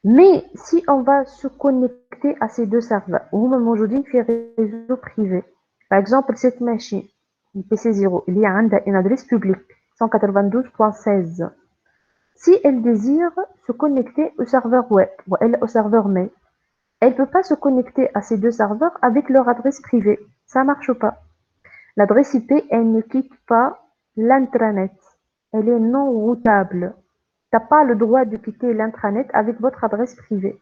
Speaker 1: Mais si on va se connecter à ces deux serveurs, ou même aujourd'hui, fait réseau privé. Par exemple, cette machine, le PC0, il y a une adresse publique, 192.16. Si elle désire se connecter au serveur web ou au serveur mail, elle ne peut pas se connecter à ces deux serveurs avec leur adresse privée. Ça ne marche pas. L'adresse IP, elle ne quitte pas l'intranet. Elle est non routable. Tu n'as pas le droit de quitter l'intranet avec votre adresse privée.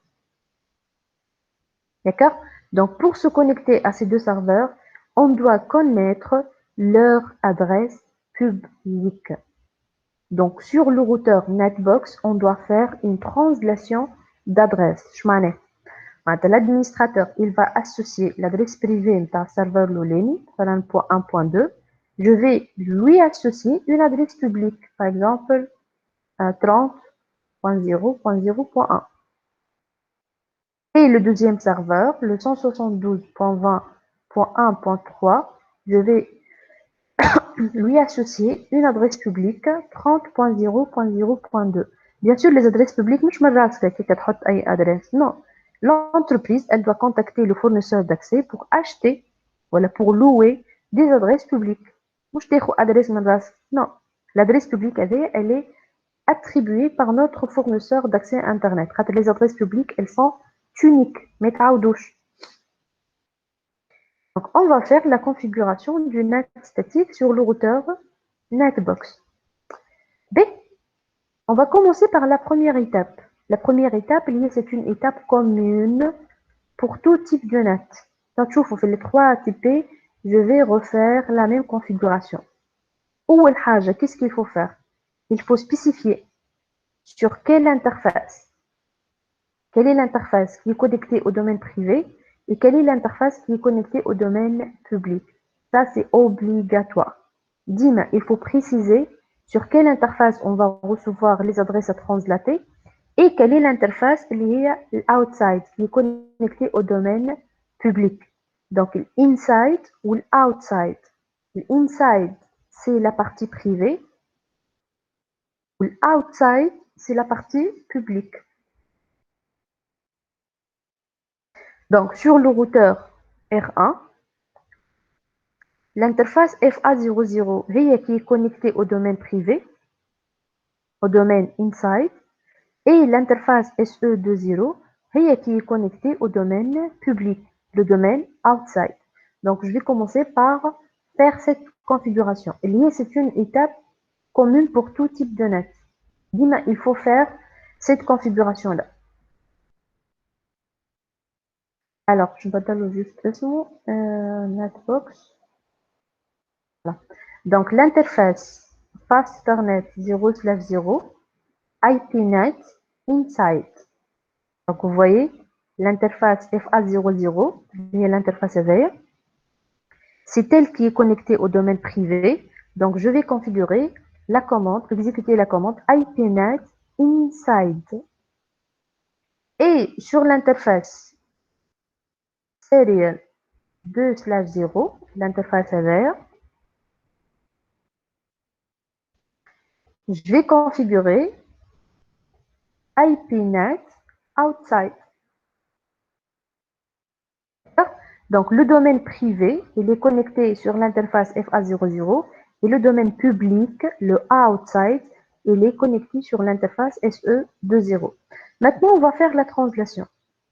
Speaker 1: D'accord? Donc, pour se connecter à ces deux serveurs, on doit connaître leur adresse publique. Donc, sur le routeur Netbox, on doit faire une translation d'adresse. L'administrateur, il va associer l'adresse privée d'un serveur Loleni, 1.2. Je vais lui associer une adresse publique, par exemple 30.0.0.1. Et le deuxième serveur, le 172.20.1.3, je vais lui associer une adresse publique 30.0.0.2. Bien sûr, les adresses publiques, مش من راسك كي تحط أي adresse. Non. L'entreprise, elle doit contacter le fournisseur d'accès pour acheter, voilà, pour louer des adresses publiques. مش تاخد adresse من راسك. Non. L'adresse publique, elle est attribuée par notre fournisseur d'accès Internet. Les adresses publiques, elles sont uniques, mais تعاودوش. Donc, on va faire la configuration du NAT statique sur le routeur NATbox. B. On va commencer par la première étape. La première étape, c'est une étape commune pour tout type de NAT. Donc, on fait les trois types, je vais refaire la même configuration. Qu'est-ce qu'il faut faire? Il faut spécifier sur quelle interface. Quelle est l'interface qui est connectée au domaine privé et quelle est l'interface qui est connectée au domaine public. Ça, c'est obligatoire. Dime, il faut préciser sur quelle interface on va recevoir les adresses à translater et quelle est l'interface liée à l'outside qui est connectée au domaine public. Donc, l'inside ou l'outside. L'inside, c'est la partie privée. L'outside, c'est la partie publique. Donc, sur le routeur R1, l'interface FA00 qui est connectée au domaine privé, au domaine inside, et l'interface SE20 qui est connectée au domaine public, le domaine outside. Donc, je vais commencer par faire cette configuration. C'est une étape commune pour tout type de net. Dima, il faut faire cette configuration-là. Alors, je vais juste Netbox. Voilà. Donc, l'interface Fast Ethernet 0/0 IPNet Inside. Donc, vous voyez, l'interface FA00, l'interface verte, c'est elle qui est connectée au domaine privé. Donc, je vais configurer la commande, exécuter la commande IPNet Inside. Et sur l'interface Serial 2/0, l'interface verte, je vais configurer IPNet Outside. Donc, le domaine privé, il est connecté sur l'interface FA00 et le domaine public, le outside, il est connecté sur l'interface SE20. Maintenant, on va faire la translation.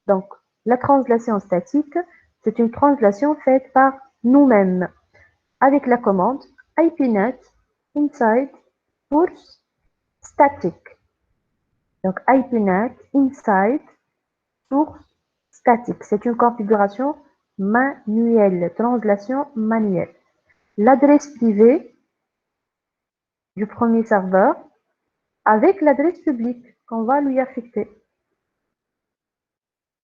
Speaker 1: Donc, la translation statique, c'est une translation faite par nous-mêmes avec la commande ipnet inside source static. Donc, ipnet inside source statique. C'est une configuration manuelle, translation manuelle. L'adresse privée du premier serveur avec l'adresse publique qu'on va lui affecter.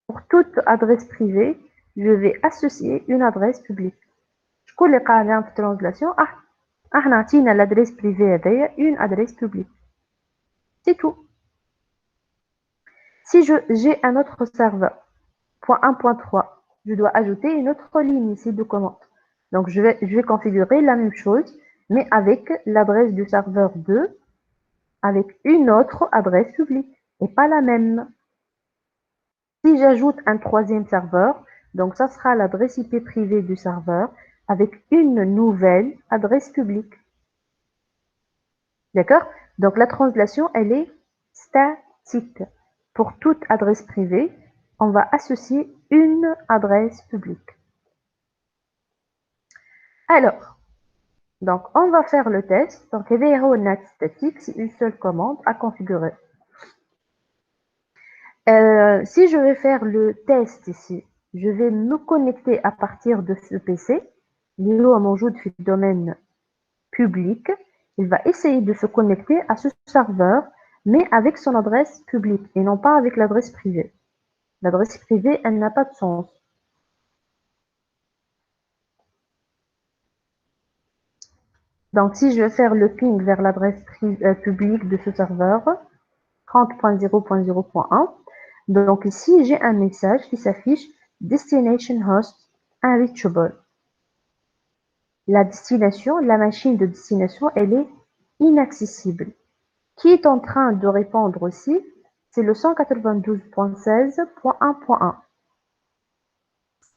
Speaker 1: Pour toute adresse privée, je vais associer une adresse publique. Je connais la translation. L'adresse privée est une adresse publique. C'est tout. Si j'ai un autre serveur, .1.3, je dois ajouter une autre ligne ici de commande. Donc, je vais configurer la même chose, mais avec l'adresse du serveur 2, avec une autre adresse publique, et pas la même. Si j'ajoute un troisième serveur, donc ça sera l'adresse IP privée du serveur, avec une nouvelle adresse publique. D'accord? Donc, la translation, elle est statique. Pour toute adresse privée, on va associer une adresse publique. Alors, donc on va faire le test. Donc, VRONet statique, c'est une seule commande à configurer. Si je vais faire le test ici, je vais me connecter à partir de ce PC. Lilo موجود في le domaine public. Il va essayer de se connecter à ce serveur, mais avec son adresse publique et non pas avec l'adresse privée. L'adresse privée, elle n'a pas de sens. Donc, si je vais faire le ping vers l'adresse publique de ce serveur, 30.0.0.1, donc ici, j'ai un message qui s'affiche Destination Host Unreachable. La destination, la machine de destination, elle est inaccessible. Qui est en train de répondre aussi, c'est le 192.16.1.1.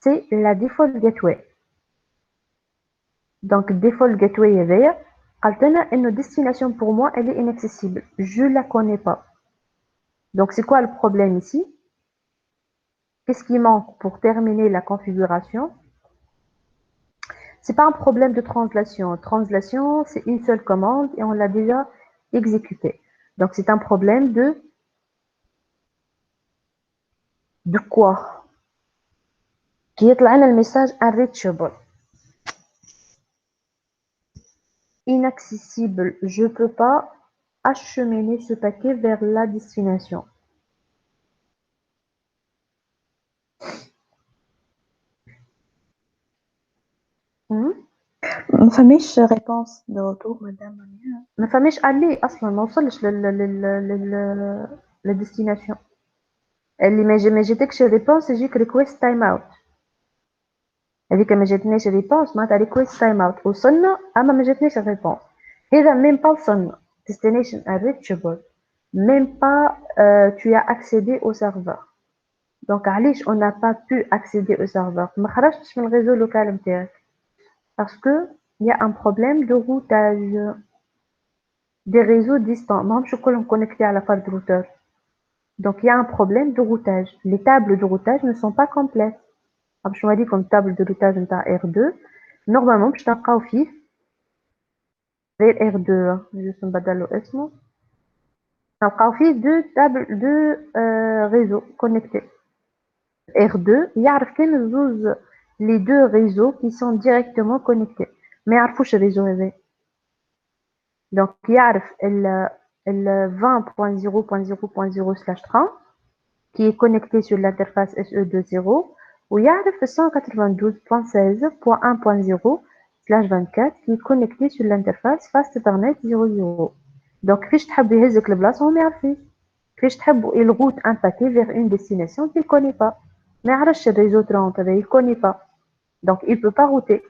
Speaker 1: C'est la default gateway. Donc, default gateway est vert. Une destination pour moi, elle est inaccessible. Je ne la connais pas. Donc, c'est quoi le problème ici? Qu'est-ce qui manque pour terminer la configuration? Ce n'est pas un problème de translation. Translation, c'est une seule commande et on l'a déjà exécutée. Donc, c'est un problème de quoi? Qui est là le message unreachable. Inaccessible. Je ne peux pas acheminer ce paquet vers la destination.
Speaker 2: ما فماش réponse de retour madame Amina.
Speaker 1: ما فماش علي اصلا ما وصلش للديستيناسيون اللي ما جاتكش ريبونس يجيك ريكويست تايم اوت. هذيك ما جاتناش ريبونس معناتها ريكويست تايم اوت. وصلنا اما ما جاتناش ريبونس. هذا ميم با وصلنا destination unreachable. Même pas tu as accédé au serveur. Donc علاش on n'a pas pu accéder au serveur؟ ما خرجتش من الريزو لوكال نتاعك. Parce que il y a un problème de routage des réseaux distants. Même je peux connecter à la phase de routeur. Donc il y a un problème de routage. Les tables de routage ne sont pas complètes. Je me dis comme table de routage R2. Normalement, je t'en فيه vers R2. Je me badalo اسمه. نلقاو فيه deux réseaux connectés. R2 يعرف كان زوز les deux réseaux qui sont directement connectés. ما يعرفوش الريزو هذا. Donc يعرف ال 20.0.0.0/30 qui est connecté sur l'interface SE20 ou يعرف 192.16.1.0/24 qui est connecté sur l'interface Fast Ethernet 00. Donc كيفاش تحب يهزك البلاصه هو ما يعرفش. كيفاش تحب il route un paquet vers une destination qu'il connaît pas. ما يعرفش الريزو 30 هذا il connaît pas. Donc il peut pas router.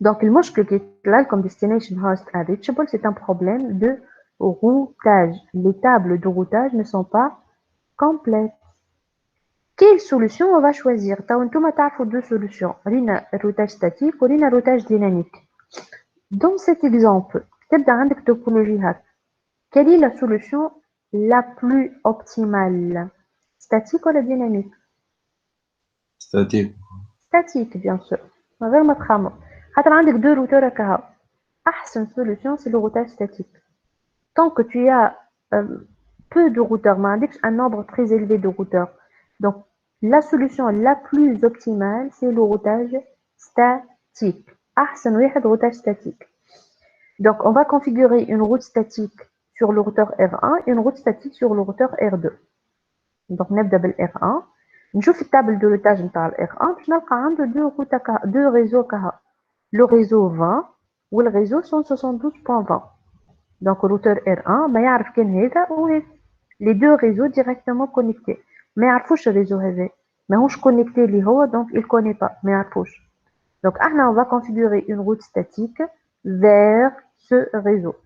Speaker 1: Donc, le مشكل qui est là comme destination host unreachable, c'est un problème de routage. Les tables de routage ne sont pas complètes. Quelle solution on va choisir? Tu as deux solutions. L'une routage statique ou l'une routage dynamique. Dans cet exemple, avec topologie, quelle est la solution la plus optimale? Statique ou la dynamique?
Speaker 3: statique.
Speaker 1: Statique, bien sûr. من غير ما تخمم. خاطر عندك deux routeurs كهو. أحسن solution c'est le routage statique. Tant que tu as peu de routeurs, mais un nombre très élevé de routeurs. Donc, la solution la plus optimale, c'est le routage statique. أحسن واحد routage statique. Donc, on va configurer une route statique sur le routeur R1 et une route statique sur le routeur R2. Donc, نبدأ بالR1. نشوف التابل de routage نتاع R1 باش نلقى عنده deux réseaux كها. Le réseau 20 ou le réseau 172.20. Donc, le routeur R1 ما يعرف كان هذا وهذا. Les deux réseaux directement connectés. ما يعرفوش الريزو هذا. ماهوش connecté اللي هو donc il connaît pas. ما يعرفوش. Donc, on va configurer une route statique vers ce réseau.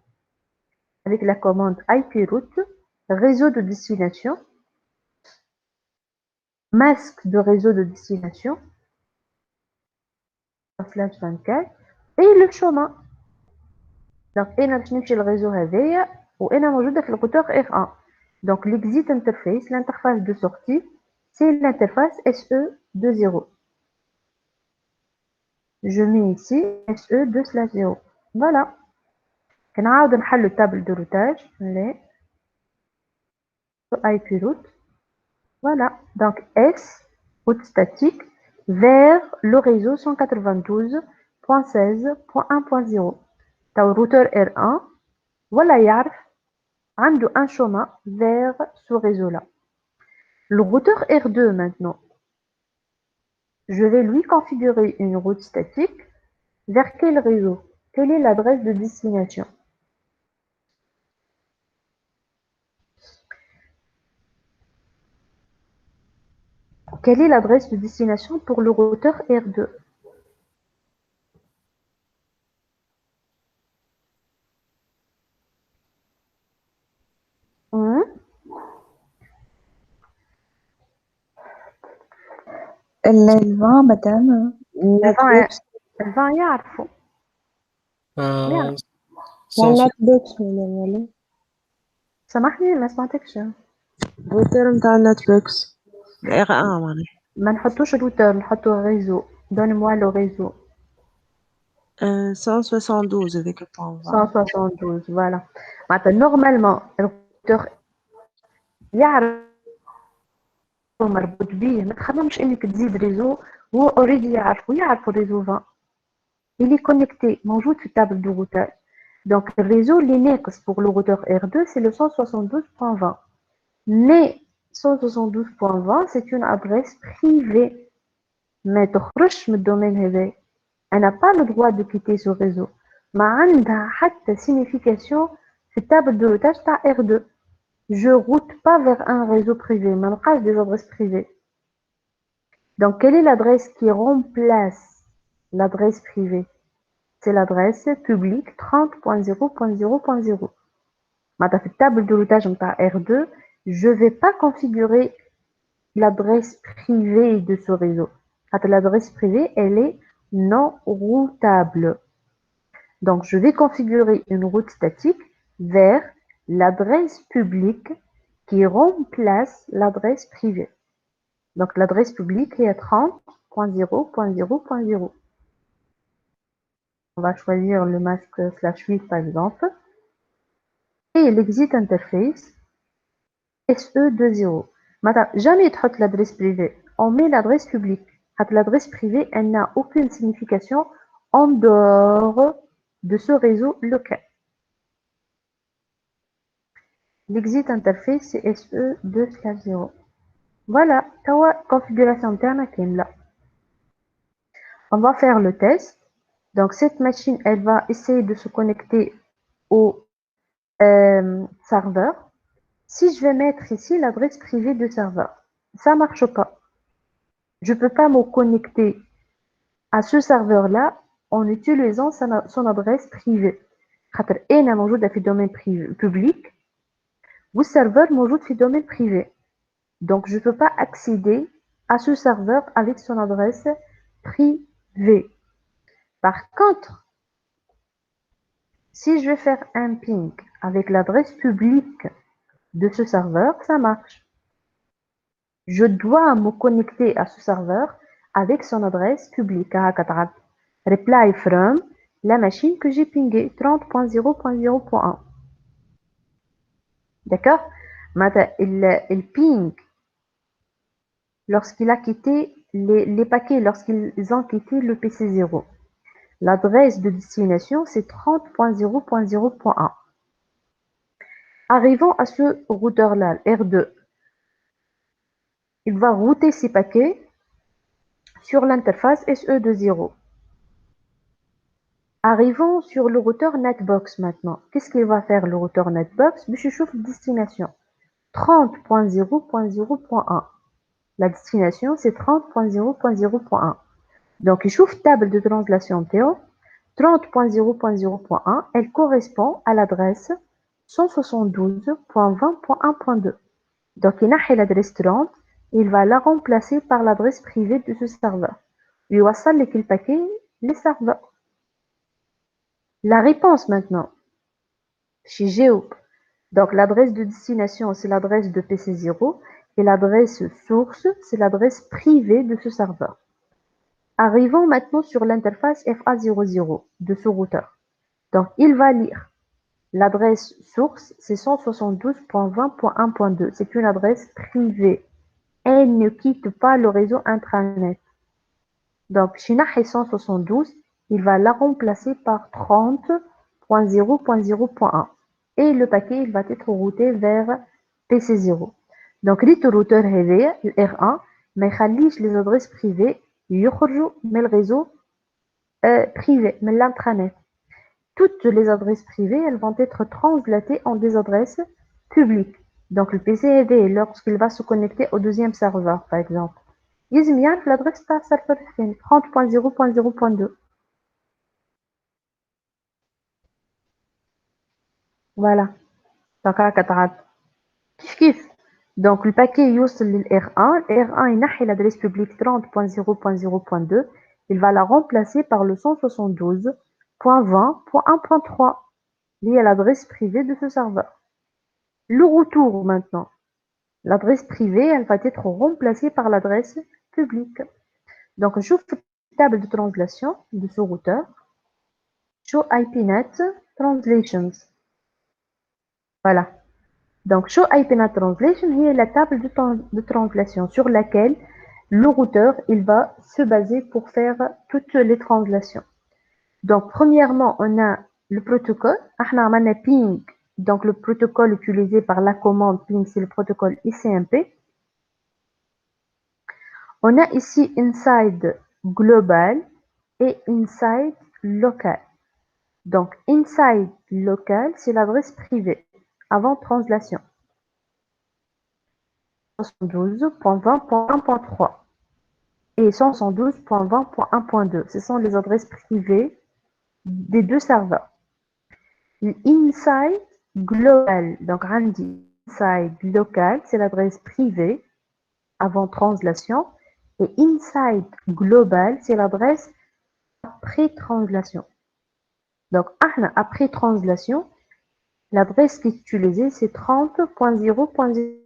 Speaker 1: Avec la commande IPRoute, réseau de destination, masque de réseau de destination, /24, et le chemin. Donc, on a le réseau هذايا وأنا موجودة في le routeur R1. Donc, l'exit interface, l'interface de sortie, c'est l'interface SE20. Je mets ici SE2/0. Voilà. كنعاود نحل التابل de routage. IPRoute. Voilà. Donc, S, route statique, vers le réseau 192.16.1.0. Tu as le routeur R1. Voilà, يعرف عنده un chemin vers ce réseau-là. Le routeur R2 maintenant. Je vais lui configurer une route statique. Vers quel réseau? Quelle est l'adresse de destination? Quelle est l'adresse de destination pour le routeur R2?
Speaker 2: الفان مدام
Speaker 1: الفان يعرفوا
Speaker 2: النت بوكس ولا
Speaker 1: سامحني ما سمعتكش.
Speaker 2: الروتر نتاع النت بوكس ار 1 معناها
Speaker 1: ما نحطوش الروتر نحطو الريزو. دوني موا لو ريزو
Speaker 2: 172 هذاك
Speaker 1: 172 فوالا. معناتها نورمالمون الروتر يعرف مربوط بيه. ما تخممش انك تزيد ريزو هو اوريدي يعرف الريزو 20 il est connecté موجود في التابل دو routeur. Donc le réseau اللي ناقص pour le routeur R2 c'est le 172.20. Mais 172.20 c'est une adresse privée. ما تخرجش من الدومين هذا. Elle n'a pas le droit de quitter ce réseau. ما عندها حتى signification في التابل de routage تاع R2. Je route pas vers un réseau privé. ما نلقاش des adresses privées. Donc quelle est l'adresse qui remplace l'adresse privée? C'est l'adresse publique 30.0.0.0. معناتها في التابل de routage نتاع R2 je vais pas configurer l'adresse privée de ce réseau. L'adresse privée elle est non routable. Donc je vais configurer une route statique vers l'adresse publique qui remplace l'adresse privée. Donc l'adresse publique est 30.0.0.0. On va choisir le masque /8 par exemple. Et l'exit interface SE20. Maintenant, jamais تحط l'adresse privée. On met l'adresse publique. L'adresse privée, elle n'a aucune signification en dehors de ce réseau local. L'exit interface c'est SE2/0. Voilà, tawa configuration interne là. On va faire le test. Donc cette machine, elle va essayer de se connecter au serveur. Si je vais mettre ici l'adresse privée du serveur, ça marche pas. Je peux pas me connecter à ce serveur-là en utilisant son adresse privée. خاطر أنا موجودة في domaine public والserveur موجود في domaine privé. Donc je peux pas accéder à ce serveur avec son adresse privée. Par contre, si je vais faire un ping avec l'adresse publique de ce serveur, ça marche. Je dois me connecter à ce serveur avec son adresse publique. Reply from la machine que j'ai pingée 30.0.0.1. D'accord? Le ping, lorsqu'il a quitté les paquets, lorsqu'ils ont quitté le PC0. L'adresse de destination, c'est 30.0.0.1. Arrivant à ce routeur-là, R2, il va router ses paquets sur l'interface SE20. Arrivons sur le routeur Netbox maintenant. Qu'est-ce qu'il va faire le routeur Netbox? Je chauffe destination 30.0.0.1. La destination, c'est 30.0.0.1. Donc, il chauffe table de translation Théo. 30.0.0.1, elle correspond à l'adresse 172.20.1.2. Donc, il a l'adresse 30, il va la remplacer par l'adresse privée de ce serveur. Il va s'aller le paquet, les serveurs. La réponse maintenant, chez Géo. Donc, l'adresse de destination, c'est l'adresse de PC0 et l'adresse source, c'est l'adresse privée de ce serveur. Arrivons maintenant sur l'interface FA00 de ce routeur. Donc, il va lire l'adresse source, c'est 172.20.1.2. C'est une adresse privée. Elle ne quitte pas le réseau intranet. Donc, chez Nahi 172, il va la remplacer par 30.0.0.1. Et le paquet, il va être routé vers PC0. Donc, le routeur R1, ما يخليش les adresses privées يخرجوا من le réseau privé, من l'intranet. Toutes les adresses privées, elles vont être translatées en des adresses publiques. Donc, le PC lorsqu'il va se connecter au deuxième serveur, par exemple, لازم يعرف l'adresse تاع السيرفر الثاني 30.0.0.2. Voilà. Donc, هكا تعرف كيف. Donc, le paquet يوصل للR1. R1 ينحي l'adresse publique 30.0.0.2. Il va la remplacer par le 172.20.1.3 lié à l'adresse privée de ce serveur. Le retour maintenant. L'adresse privée, elle va être remplacée par l'adresse publique. Donc, j'ouvre la table de translation de ce routeur. Show IPNet Translations. Voilà. Donc, Show IPNet Translation est la table de translation sur laquelle le routeur il va se baser pour faire toutes les translations. Donc, premièrement, on a le protocole. On a ping. Donc, le protocole utilisé par la commande ping, c'est le protocole ICMP. On a ici inside global et inside local. Donc, inside local, c'est l'adresse privée avant translation. 172.20.1.3 et 172.20.1.2. Ce sont les adresses privées des deux serveurs. Inside global, donc inside local, c'est l'adresse privée avant translation. Et inside global, c'est l'adresse après translation. Donc, après translation, l'adresse qui est utilisée, c'est 30.0.0.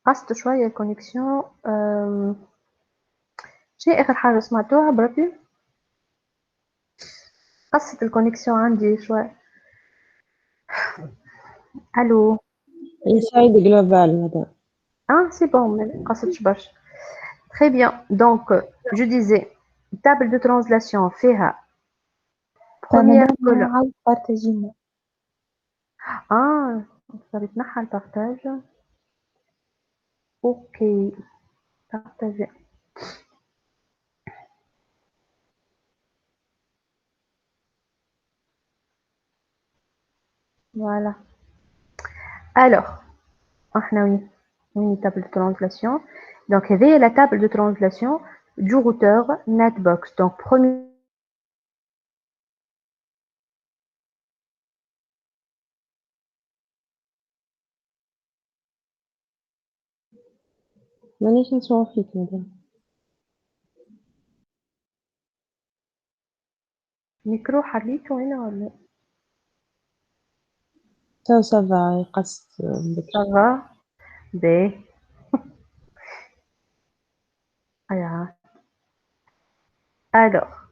Speaker 1: قصت شوية الكونيكسيون. شيء آخر حاجة سمعتوها بربي؟ قصت الكونيكسيون عندي شوية. ألو.
Speaker 2: Inside Global, madame.
Speaker 1: Ah, c'est bon, mais قصتش برشا. Très bien. Donc, je disais, table de translation فيها première
Speaker 2: madame,
Speaker 1: colonne.
Speaker 2: عاود بارتاجينا.
Speaker 1: Ah, ça يتنحى البارتاج. Ok, partager. Voilà. Alors, une table de translation. Donc, il y a la table de translation du routeur Netbox. Donc, premier.
Speaker 2: مانيش نسمع فيك madame.
Speaker 1: ميكرو حليته هنا ولا؟
Speaker 2: تو سافا قصت بكري.
Speaker 1: Ça va? B. Alors,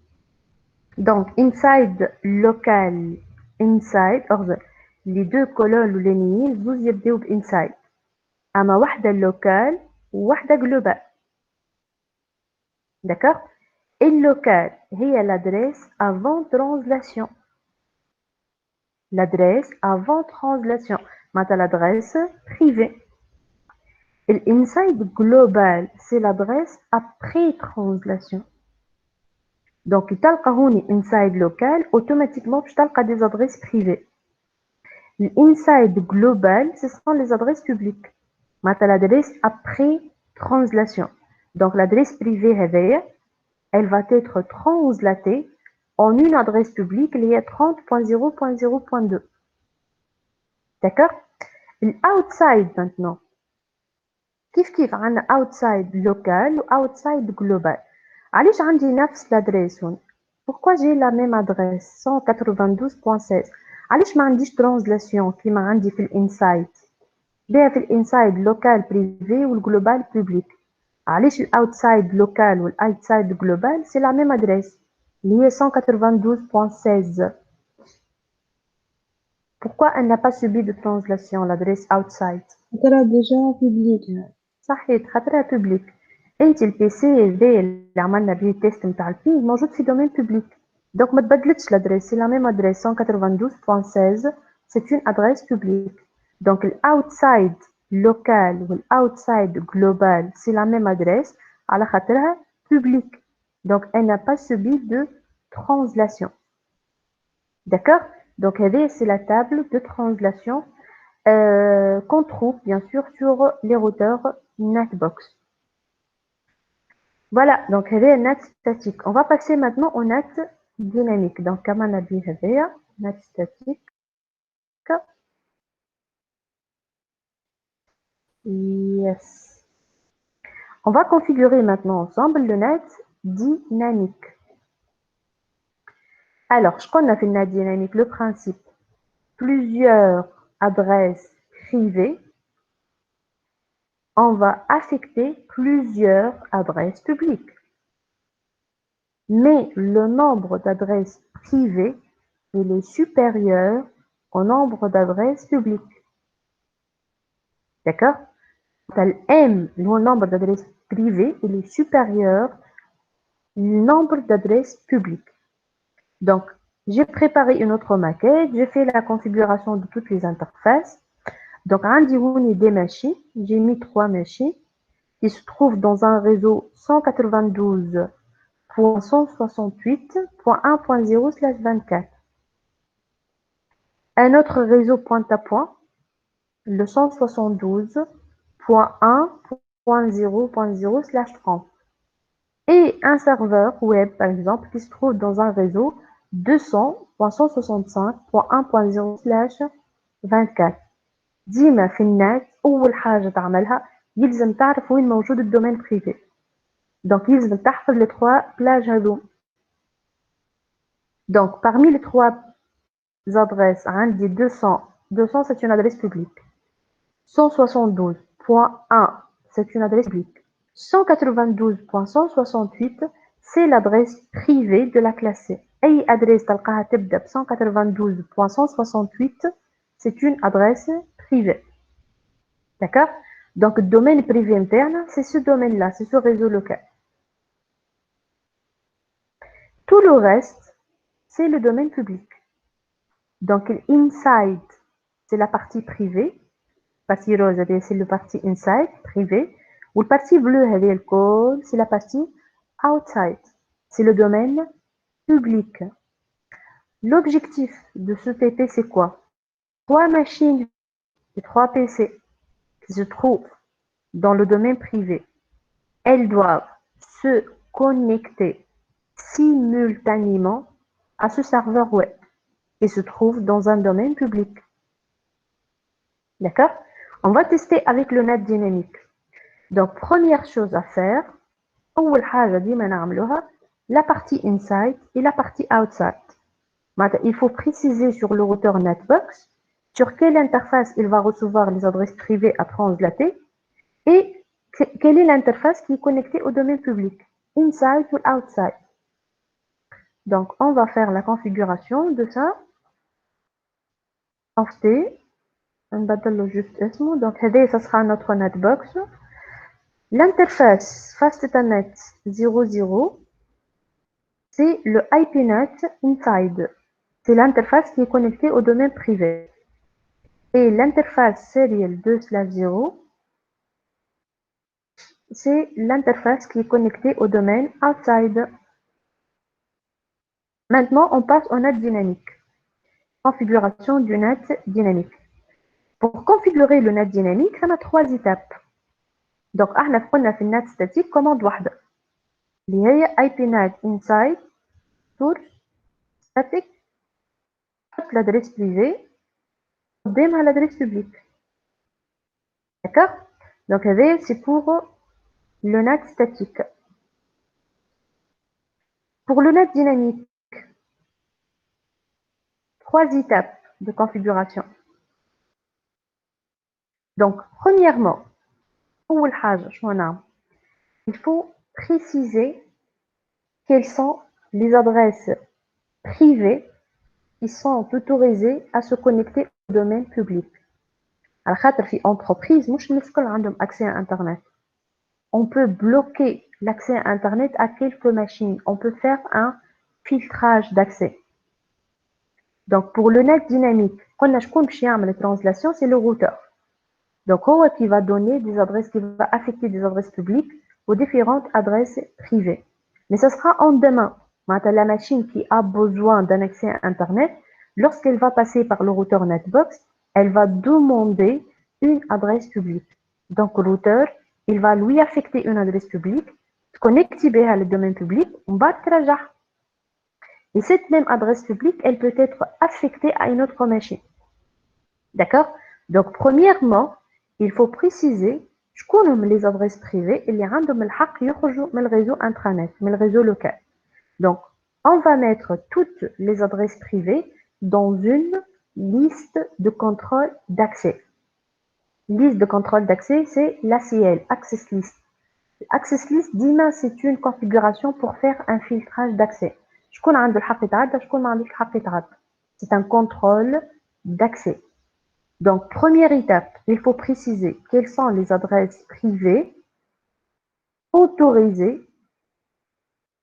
Speaker 1: donc, inside local, inside, les deux colonnes ou les lignes, vous y avez inside. أما واحدة local وواحدة global. D'accord? Et local, هي l'adresse avant translation. L'adresse avant translation. Maintenant, l'adresse privée. Et l'inside global, c'est l'adresse après translation. Donc, تلقى هوني inside local, automatiquement, tu تلقى des adresses privées. L'inside global, ce sont les adresses publiques. Maintenant, l'adresse après translation. Donc, l'adresse privée, elle va être translatée en une adresse publique, il y a 30.0.0.2. D'accord? L'outside maintenant. كيف عندنا outside local ou outside global. علاش عندي نفس l'adresse هون؟ Pourquoi j'ai la même adresse 192.16 علاش ما عنديش translation كيما عندي في الانسايد؟ بها في الانسايد local privé والglobal public. علاش الاوتسايد local والاوتسايد global c'est la même adresse اللي هي 192.16. Pourquoi elle n'a pas subi de translation l'adresse outside؟
Speaker 2: ترى ديجا بوبليك.
Speaker 1: صحيت خاطرها بوبليك. انت البي سي اللي عملنا به التيست نتاع البينج موجود في دومين بوبليك، دونك ما تبدلتش l'adresse، c'est la même adresse 192.16 c'est une adresse publique. Donc الاوتسايد local والاوتسايد global c'est la même adresse على خاطرها publique. Donc elle n'a pas subi de translation. D'accord? Donc c'est la table de translation qu'on trouve bien sûr sur les routeurs Netbox. Voilà, donc il y avait un net statique. On va passer maintenant au net dynamique. Donc, comme on a dit, il y avait un net statique. Yes. On va configurer maintenant ensemble le net dynamique. Alors, ce qu'on a fait le net dynamique, le principe, plusieurs adresses privées, on va affecter plusieurs adresses publiques. Mais le nombre d'adresses privées, il est supérieur au nombre d'adresses publiques. D'accord? M, le nombre d'adresses privées, il est supérieur au nombre d'adresses publiques. Donc, j'ai préparé une autre maquette, j'ai fait la configuration de toutes les interfaces. Donc, des machines, j'ai mis 3 machines qui se trouvent dans un réseau 192.168.1.0/24. Un autre réseau point à point, le 172.1.0.0/30. Et un serveur web, par exemple, qui se trouve dans un réseau 200.165.1.0/24. ديما في النت أول حاجة تعملها يلزم تعرف وين موجود الدومين بريفي. Donc يلزم تحفظ les 3 plages هذوم. Donc parmi les 3 adresses, عندي 200 c'est une adresse publique. 172 c'est une adresse publique. 192.168, c'est l'adresse privée de la classe C. أي adresse تلقاها تبدأ ب 192.168, c'est une adresse privée. D'accord? Donc, le domaine privé interne, c'est ce domaine-là, c'est ce réseau local. Tout le reste, c'est le domaine public. Donc, l'inside, c'est la partie privée. La partie rose, c'est le partie inside, privé. Ou le partie bleu, c'est la partie outside. C'est le domaine public. L'objectif de ce TP, c'est quoi? 3 machines et 3 PC qui se trouvent dans le domaine privé, elles doivent se connecter simultanément à ce serveur web qui se trouve dans un domaine public. D'accord? On va tester avec le net dynamique. Donc, première chose à faire, la partie inside et la partie outside. Il faut préciser sur le routeur Netbox sur quelle interface il va recevoir les adresses privées à translater et quelle est l'interface qui est connectée au domaine public, inside ou outside. Donc, on va faire la configuration de ça. Donc, ça sera notre Netbox. L'interface Fast Ethernet 00, c'est le IPNet Inside. C'est l'interface qui est connectée au domaine privé. Et l'interface Serial 2/0, c'est l'interface qui est connectée au domaine outside. Maintenant, on passe au net dynamique. Configuration du net dynamique. Pour configurer le net dynamique, on a 3 étapes. Donc, on a fait le net statique commande واحدة. اللي هي IPNet inside source static. حط l'adresse privée قدامها l'adresse publique. D'accord? Donc, c'est pour le net statique. Pour le net dynamique, 3 étapes de configuration. Donc, premièrement, il faut préciser quelles sont les adresses privées qui sont autorisées à se connecter au domaine public. À la entreprise, accès à Internet. On peut bloquer l'accès à Internet à quelques machines. On peut faire un filtrage d'accès. Donc, pour le net dynamique, la translation, c'est le routeur. Donc, qui va donner des adresses, qui va affecter des adresses publiques aux différentes adresses privées. Mais ce sera en demain. La machine qui a besoin d'un accès à Internet, lorsqu'elle va passer par le routeur Netbox, elle va demander une adresse publique. Donc, le routeur, il va lui affecter une adresse publique, connecter à le domaine public, on va trajar. Et cette même adresse publique, elle peut être affectée à une autre machine. D'accord? Donc, premièrement, il faut préciser les adresses privées et les le réseau intranet, le réseau local. Donc, on va mettre toutes les adresses privées dans une liste de contrôle d'accès. Liste de contrôle d'accès, c'est l'ACL, Access List. Access List, c'est une configuration pour faire un filtrage d'accès. C'est un contrôle d'accès. Donc, première étape, il faut préciser quelles sont les adresses privées autorisées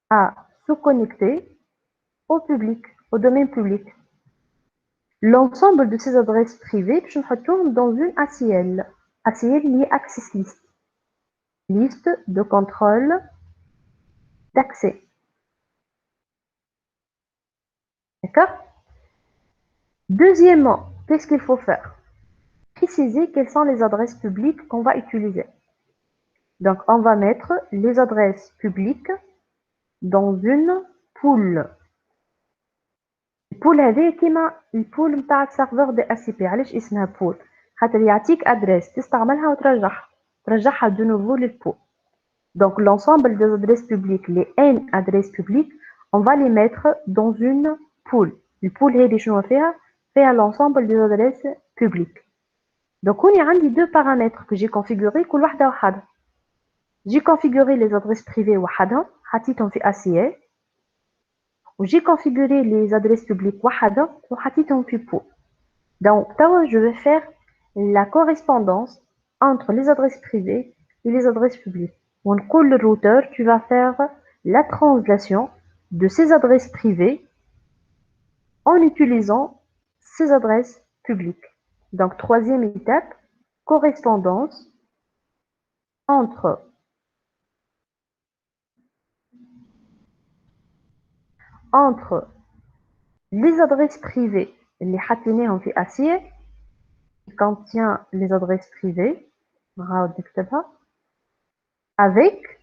Speaker 1: à se connecter au public, au domaine public. L'ensemble de ces adresses privées, je retourne dans une ACL. ACL liée Access List. Liste de contrôle d'accès. D'accord? Deuxièmement, qu'est-ce qu'il faut faire? Préciser quelles sont les adresses publiques qu'on va utiliser. Donc, on va mettre les adresses publiques dans une pool. البول هذه كيما البول نتاع السيرفر دي اس بي. علاش اسمها بول؟ خاطر يعطيك ادريس تستعملها وترجعها دو نوفو للبول. Donc l'ensemble des adresses publiques, les n adresses publiques, on va les mettre dans une pool. البول هذه شنو فيها؟ فيها l'ensemble des adresses publiques. Donc, il y a deux paramètres que j'ai configurés. J'ai configuré les adresses privées وحدهم حطيتهم في ACL وجي configuré les adresses publiques وحدهم وحطيتهم في pool. Donc, je vais faire la correspondance entre les adresses privées et les adresses publiques. On colle le routeur, tu vas faire la translation de ces adresses privées en utilisant ces adresses publiques. Donc, troisième étape, correspondance entre les adresses privées, les حاطينهم في ACL, qui contient les adresses privées, avec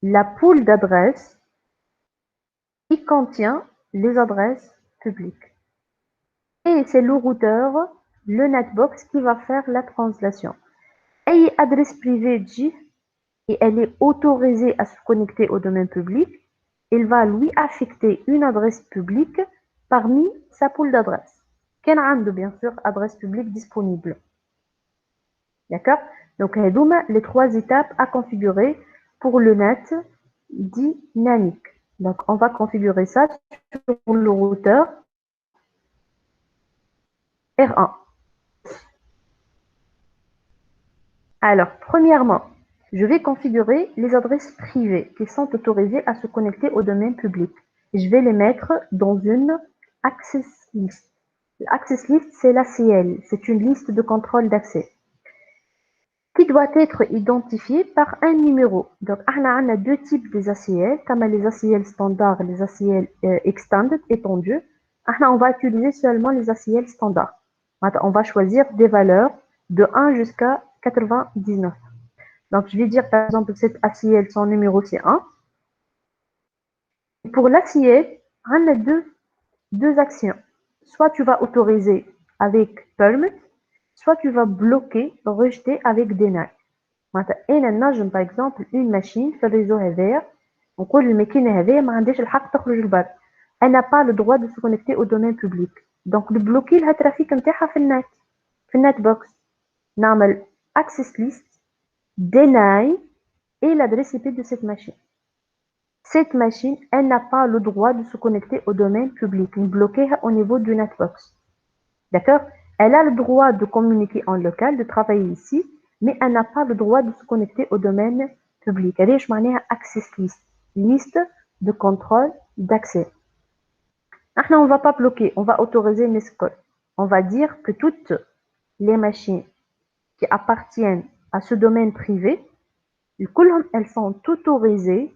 Speaker 1: la pool d'adresses qui contient les adresses publiques. Et c'est le routeur, le netbox, qui va faire la translation. Et adresse privée J, et elle est autorisée à se connecter au domaine public, il va lui affecter une adresse publique parmi sa pool d'adresses. Quelle عنده bien sûr adresse publique disponible. D'accord? Donc, les trois étapes à configurer pour le net dynamique. Donc, on va configurer ça sur le routeur R1. Alors, premièrement, je vais configurer les adresses privées qui sont autorisées à se connecter au domaine public. Je vais les mettre dans une access list. L'access list, c'est l'ACL. C'est une liste de contrôle d'accès qui doit être identifiée par un numéro. Donc, on a deux types des ACL, comme les ACL standards et les ACL extended, étendus. On va utiliser seulement les ACL standards. On va choisir des valeurs de 1 jusqu'à 99. Donc, je vais dire, par exemple, cette ACL, son numéro, c'est 1. Pour l'ACL, on a deux actions. Soit tu vas autoriser avec permit, soit tu vas bloquer, rejeter avec deny. Par exemple, une machine في الريزو هذايا نقول الماكينة هذايا ما عندهاش الحق تخرج لبر. Elle n'a pas le droit de se connecter au domaine public. Donc, le bloquer لها الترافيك نتاعها في النت في النت بوكس. نعمل access list, deny et l'adresse IP de cette machine. Cette machine, elle n'a pas le droit de se connecter au domaine public. Nous bloquer au niveau du netbox. D'accord? Elle a le droit de communiquer en local, de travailler ici, mais elle n'a pas le droit de se connecter au domaine public. Elle est access list, liste de contrôle d'accès. Maintenant, on ne va pas bloquer, on va autoriser NESCOL. On va dire que toutes les machines qui appartiennent à ce domaine privé, elles sont autorisées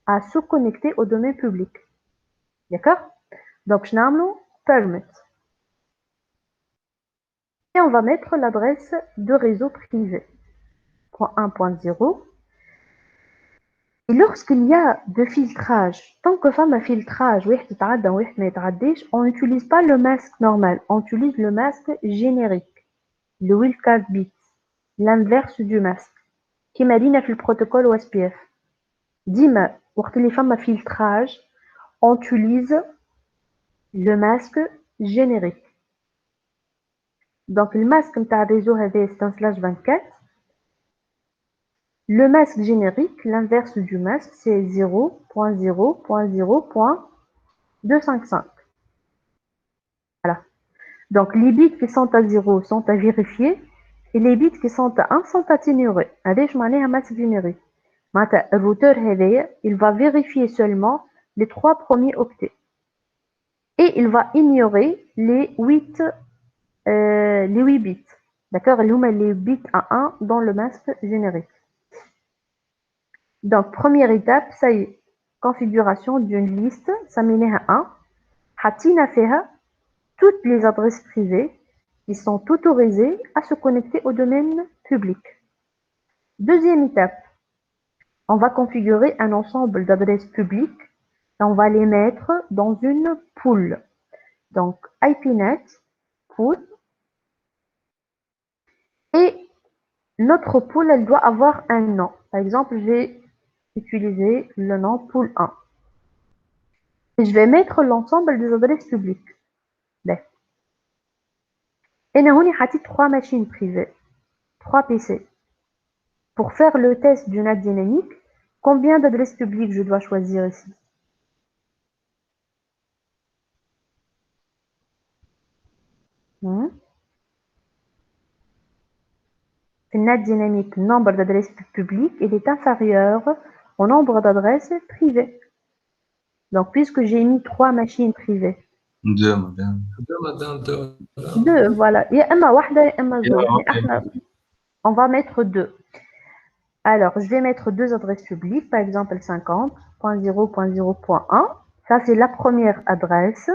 Speaker 1: à se connecter au domaine public. D'accord? Donc, je n'ai permit. Et on va mettre l'adresse de réseau privé. .1.0. Et lorsqu'il y a de filtrage, tant que femme a filtrage, on n'utilise pas le masque normal, on utilise le masque générique, le wildcard bit, l'inverse du masque, qui est marine avec le protocole OSPF. Dima, lorsque les femmes a filtrage, on utilise le masque générique. Donc, le masque de réseau c'est un /24. Le masque générique, l'inverse du masque, c'est 0.0.0.255. Voilà. Donc, les bits qui sont à 0 sont à vérifier et les bits qui sont à 1 sont atténués. علاش معناها masque générique. Le routeur, il va vérifier seulement les 3 premiers octets. Et il va ignorer les 8 bits. D'accord? Les bits à 1 dans le masque générique. Donc, première étape, ça y est, configuration d'une liste, ça mène à 1. Hatina feha toutes les adresses privées qui sont autorisées à se connecter au domaine public. Deuxième étape, on va configurer un ensemble d'adresses publiques et on va les mettre dans une pool. Donc, IPNet, pool. Et notre pool, elle doit avoir un nom. Par exemple, je vais utiliser le nom pool 1. Et je vais mettre l'ensemble des adresses publiques. Et on a 3 machines privées, 3 PC. Pour faire le test du NAT dynamique, combien d'adresses publiques je dois choisir ici? Le NAT dynamique, le nombre d'adresses publiques, il est inférieur au nombre d'adresses privées. Donc, puisque j'ai mis 3 machines privées.
Speaker 3: 2 madame.
Speaker 1: 2, voilà. Il y a Emma wahda et Emma zouj. Mais on va mettre 2. Alors, je vais mettre 2 adresses publiques, par exemple 50.0.0.1. Ça, c'est la première adresse.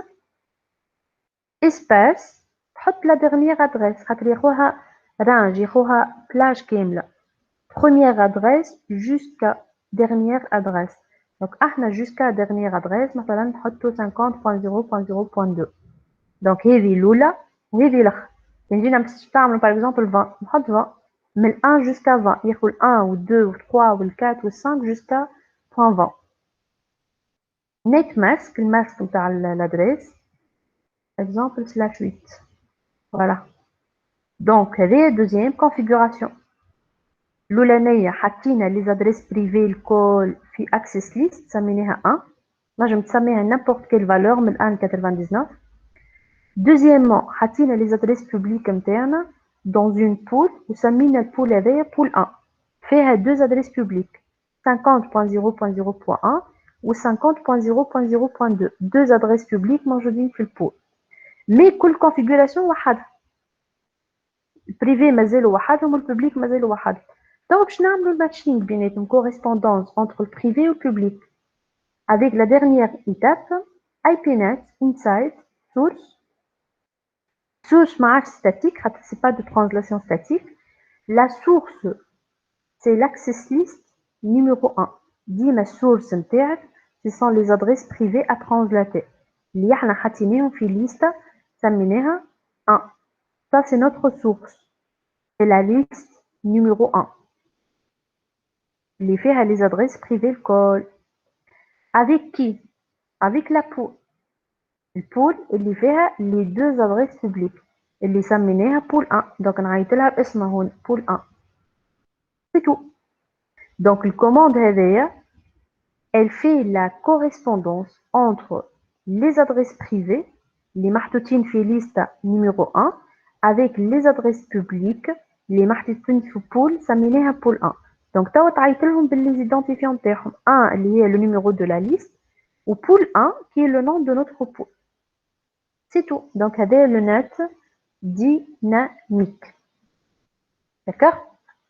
Speaker 1: Espace, تحط la dernière adresse. خاطر ياخوها range, ياخوها plage كاملة. Première adresse jusqu'à dernière adresse. Donc, احنا jusqu'à dernière adresse, مثلا نحطو 50.0.0.2. Donc, هذه الأولى وهذه الأخرى. نجينا نستعملوا par exemple 20. نحط 20. من 1 jusqu'à 20. Il y a 1 ou 2 ou 3 ou 4 ou 5 jusqu'à point 20. Net mask, le masque de l'adresse. Exemple, /8. Voilà. Donc, la deuxième configuration. L'oulanaya, حطينا les adresses privées الكل في access list, سميناها 1. نجم تسميها n'importe quelle valeur من 1 99. Deuxièmement, حطينا les adresses publiques internes dans une pool, وسمينا البول هذايا pool 1. فيها 2 adresses publiques, 50.0.0.1 ou 50.0.0.2. 2 adresses publiques موجودين في البول. Mais كل configuration وحدها. البريفي مازالوا وحدهم والبوبليك مازالوا وحدهم. Donc باش نعملوا الماتشينغ بيناتهم, correspondance entre le privé et le public. Avec la dernière étape, IPNet, inside, source. Source marche statique, c'est pas de translation statique. La source, c'est l'access list numéro 1. Dit ma source نتاعك, ce sont les adresses privées à translater. اللي احنا حاطينهم في liste سميناها 1. Ça c'est notre source. C'est la liste numéro 1. اللي فيها les adresses privées الكل. Avec qui? Avec la pool. البول اللي فيها les 2 adresses publiques اللي سميناها pool 1. Donc نعيط لها باسمها هون pool 1. C'est tout. Donc la commande هذيا, elle fait la correspondance entre les adresses privées اللي محطوطين في liste numéro 1 avec les adresses publiques اللي محطوطين في pool سميناها pool 1. Donc توا تعيط لهم باللي identifiants نتاعهم. 1 اللي هي le numéro de la liste ou pool 1 qui est le nom de notre pool. C'est tout. Donc هذا le net dynamique. D'accord?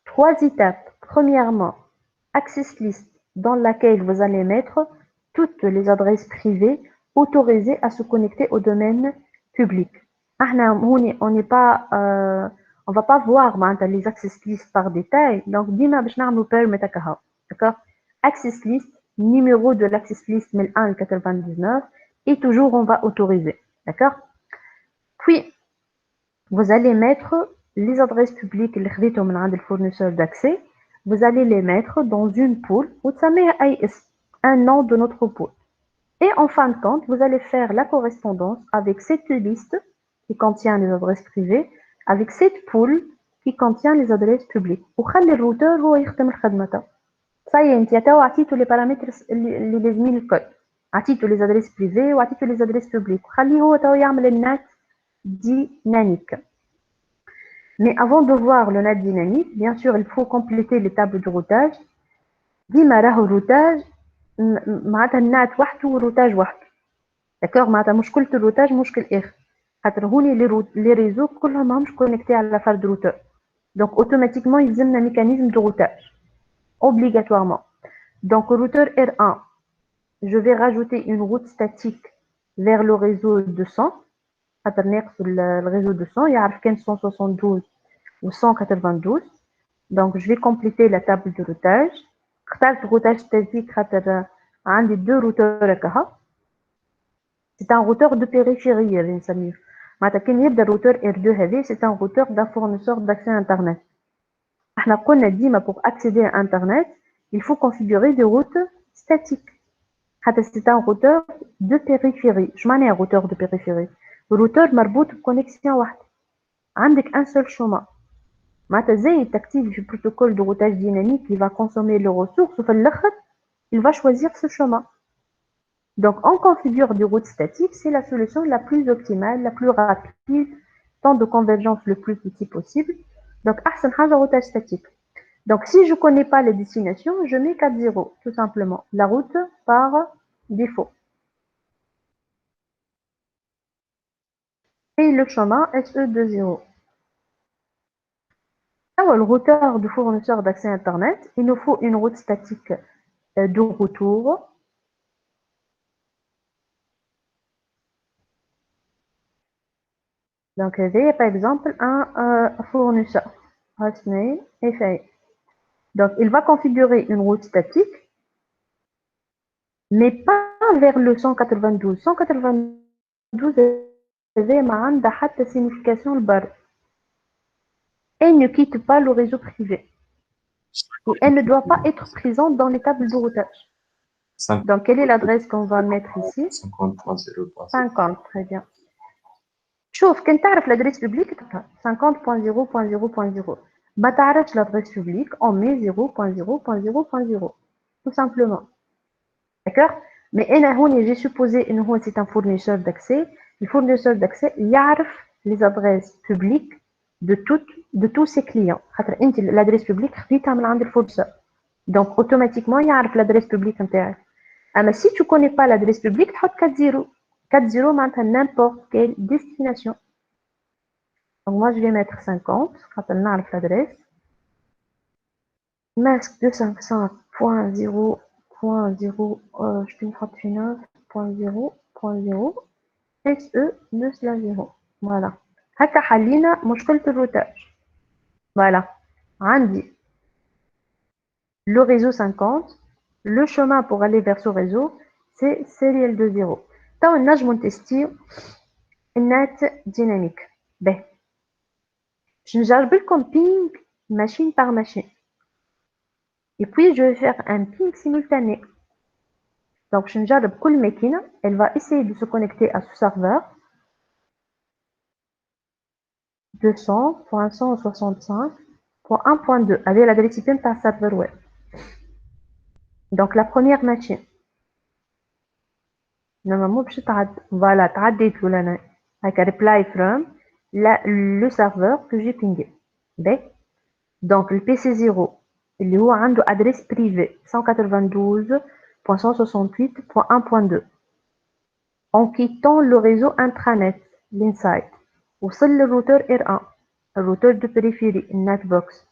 Speaker 1: 3 étapes. Premièrement, access list dans laquelle vous allez mettre toutes les adresses privées autorisées à se connecter au domaine public. On n'est pas, on va pas voir les access list par détail. Donc, dima باش نعملوا permit هكا. D'accord? Access list, numéro de l'access list 1001-99 et toujours on va autoriser. D'accord? Puis, vous allez mettre les adresses publiques اللي خديتهم من عند fournisseur d'accès. Vous allez les mettre dans une pool ou un nom de notre pool. Et en fin de compte, vous allez faire la correspondance avec cette liste qui contient les adresses privées, avec cette pool qui contient les adresses publiques. وخلي الروتر هو يخدم الخدمة تاعو. صاي انت توا عطيتو لي بارامترز اللي لازمين الكل. عطيتو les adresses privées وعطيتو les adresses publiques. وخليه هو توا يعمل النات dynamique. Mais avant de voir le NAT dynamique, bien sûr, il faut compléter les tables de routage. ديما راهو الروتاج معناتها النات وحده والروتاج وحده. داكوغ معناتها مشكلة الروتاج مشكل آخر. خاطر هوني لي ريزو كلهم ماهمش كونيكتي على فرد روتور. دونك اوتوماتيكمون يلزمنا ميكانيزم دو روتاج. Obligatoirement. Donc au routeur R1, je vais rajouter une route statique vers le réseau 200. خاطر ناقص الريزو 200 يعرف كان 172 ou 192. Donc je vais compléter la table de routage. اخترت routage statique خاطر عندي 2 routeurs هكا. C'est un routeur de périphérie اللي نسميه. معناتها كان يبدا الروتور R2 هذا c'est un routeur d'un fournisseur d'accès internet. احنا قلنا ديما pour accéder à internet, il faut configurer des routes statiques. خاطر c'est un routeur de périphérie. اش معناها routeur de périphérie؟ الروتور مربوط بكونيكسيون واحده. عندك un seul chemin. معناتها زي تكتيف du protocole de routage dynamique qui va consommer les ressources وفي الآخر il va choisir ce chemin. Donc on configure du route statique, c'est la solution la plus optimale, la plus rapide, temps de convergence le plus petit possible. Donc أحسن حاجة routage statique. Donc si je connais pas les destinations, je mets 4-0 tout simplement. La route par défaut. Et le chemin SE20. Alors, le routeur du fournisseur d'accès Internet, il nous faut une route statique de retour. Donc, il y a par exemple un fournisseur, hostname, FAI. Donc, il va configurer une route statique, mais pas vers le 192. 192 a signification le bar. Elle ne quitte pas le réseau privé. Et elle ne doit pas être présente dans les tables de routage. Donc, quelle est l'adresse qu'on va mettre ici?
Speaker 3: 50.0.
Speaker 1: 50, très bien. شوف كنت تعرف l'adresse publique 50.0.0.0 ما تعرفش l'adresse publique on met 0.0.0.0 tout simplement. D'accord? Mais أنا هون j'ai supposé إنه هو c'est un fournisseur d'accès. Le fournisseur d'accès يعرف les adresses publiques de tous ses clients. خاطر أنت l'adresse publique خديتها من عند الفورنيسور. Donc automatiquement يعرف l'adresse publique نتاعك. أما si tu connais pas l'adresse publique تحط 4-0. 4-0 معناتها n'importe quelle destination. Donc moi je vais mettre 50 خاطر نعرف l'adresse. Masque 255.0.0 je vais نحط في 9.0.0 SE2/0. Voilà. هكا حلينا مشكلة الروتاج. Voilà. عندي le réseau 50, le chemin pour aller vers ce réseau, c'est serial 2.0. توا نجمو نتستيو النت ديناميك. باهي. Je نجرب لكم ping machine par machine. Et puis je vais faire un ping simultané. Donc je نجرب كل ماكينة, elle va essayer de se connecter à ce serveur 200.165.1.2 avec l'adresse IP par serveur web. Donc la première machine. Normalement باش تعد. Voilà, تعديت لنا. هكا reply from le serveur que j'ai pingé. Donc le PC0 اللي هو عنده adresse privée 192.168.1.2 en quittant le réseau intranet l'inside وصل للروتور R1 الروتور de périphérie النتبوكس.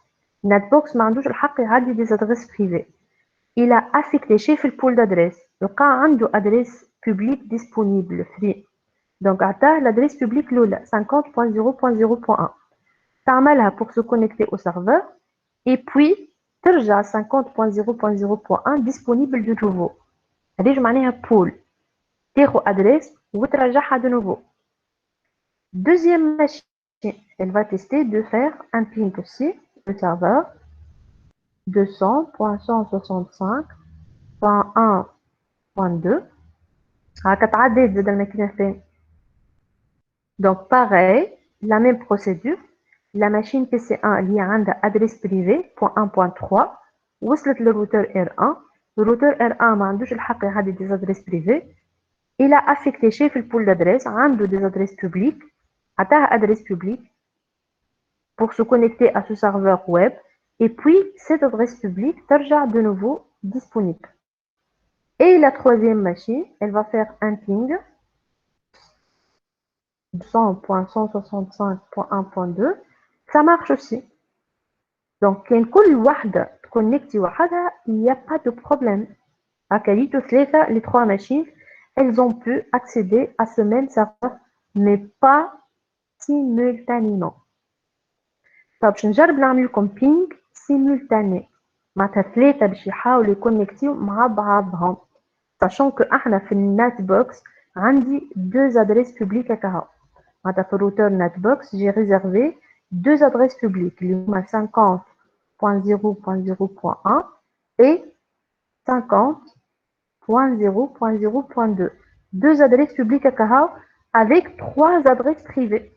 Speaker 1: النتبوكس ما عندوش الحق يعدي des adresses privées. il a affecté شاف البول d'adresse لقى عنده adresse publique disponible free. donc عطاه l'adresse publique الأولى 50.0.0.1 تعملها pour se connecter au serveur et puis ترجع 50.0.0.1 disponible de nouveau. هذه معناها pool تاخذ adresse وترجعها de nouveau. Deuxième machine, elle va tester de faire un ping aussi, le serveur 200.165.1.2 هتتعدد زاد الماكينة الثانية. Donc pareil, la même procédure. La machine PC1 اللي عندها adresse privée .1.3 وصلت للروتور R1. Le routeur R1 ما عندوش الحق يعدي des adresses privées. il a affecté شاف البول d'adresse عنده des adresses publiques عطاها adresse publique pour se connecter à ce serveur web et puis cette adresse publique ترجع de nouveau disponible. Et la troisième machine, elle va faire un ping 100.165.1.2. ça marche aussi. Donc كان كل واحدة تكونكتي وحدها il n'y a pas de problème. هكا ثلاثة les trois machines elles ont pu accéder à ce même serveur mais pas simultanément. طب باش نجرب نعمل لكم ping simultané معناتها ثلاثة باش يحاولوا يكونكتيو مع بعضهم. sachant que احنا في النت بوكس عندي deux adresses publiques هكا. معناتها في الروتور نت بوكس j'ai réservé deux adresses publiques اللي هما 50.0.0.1 et 50.0.0.2. deux adresses publiques هكا avec trois adresses privées.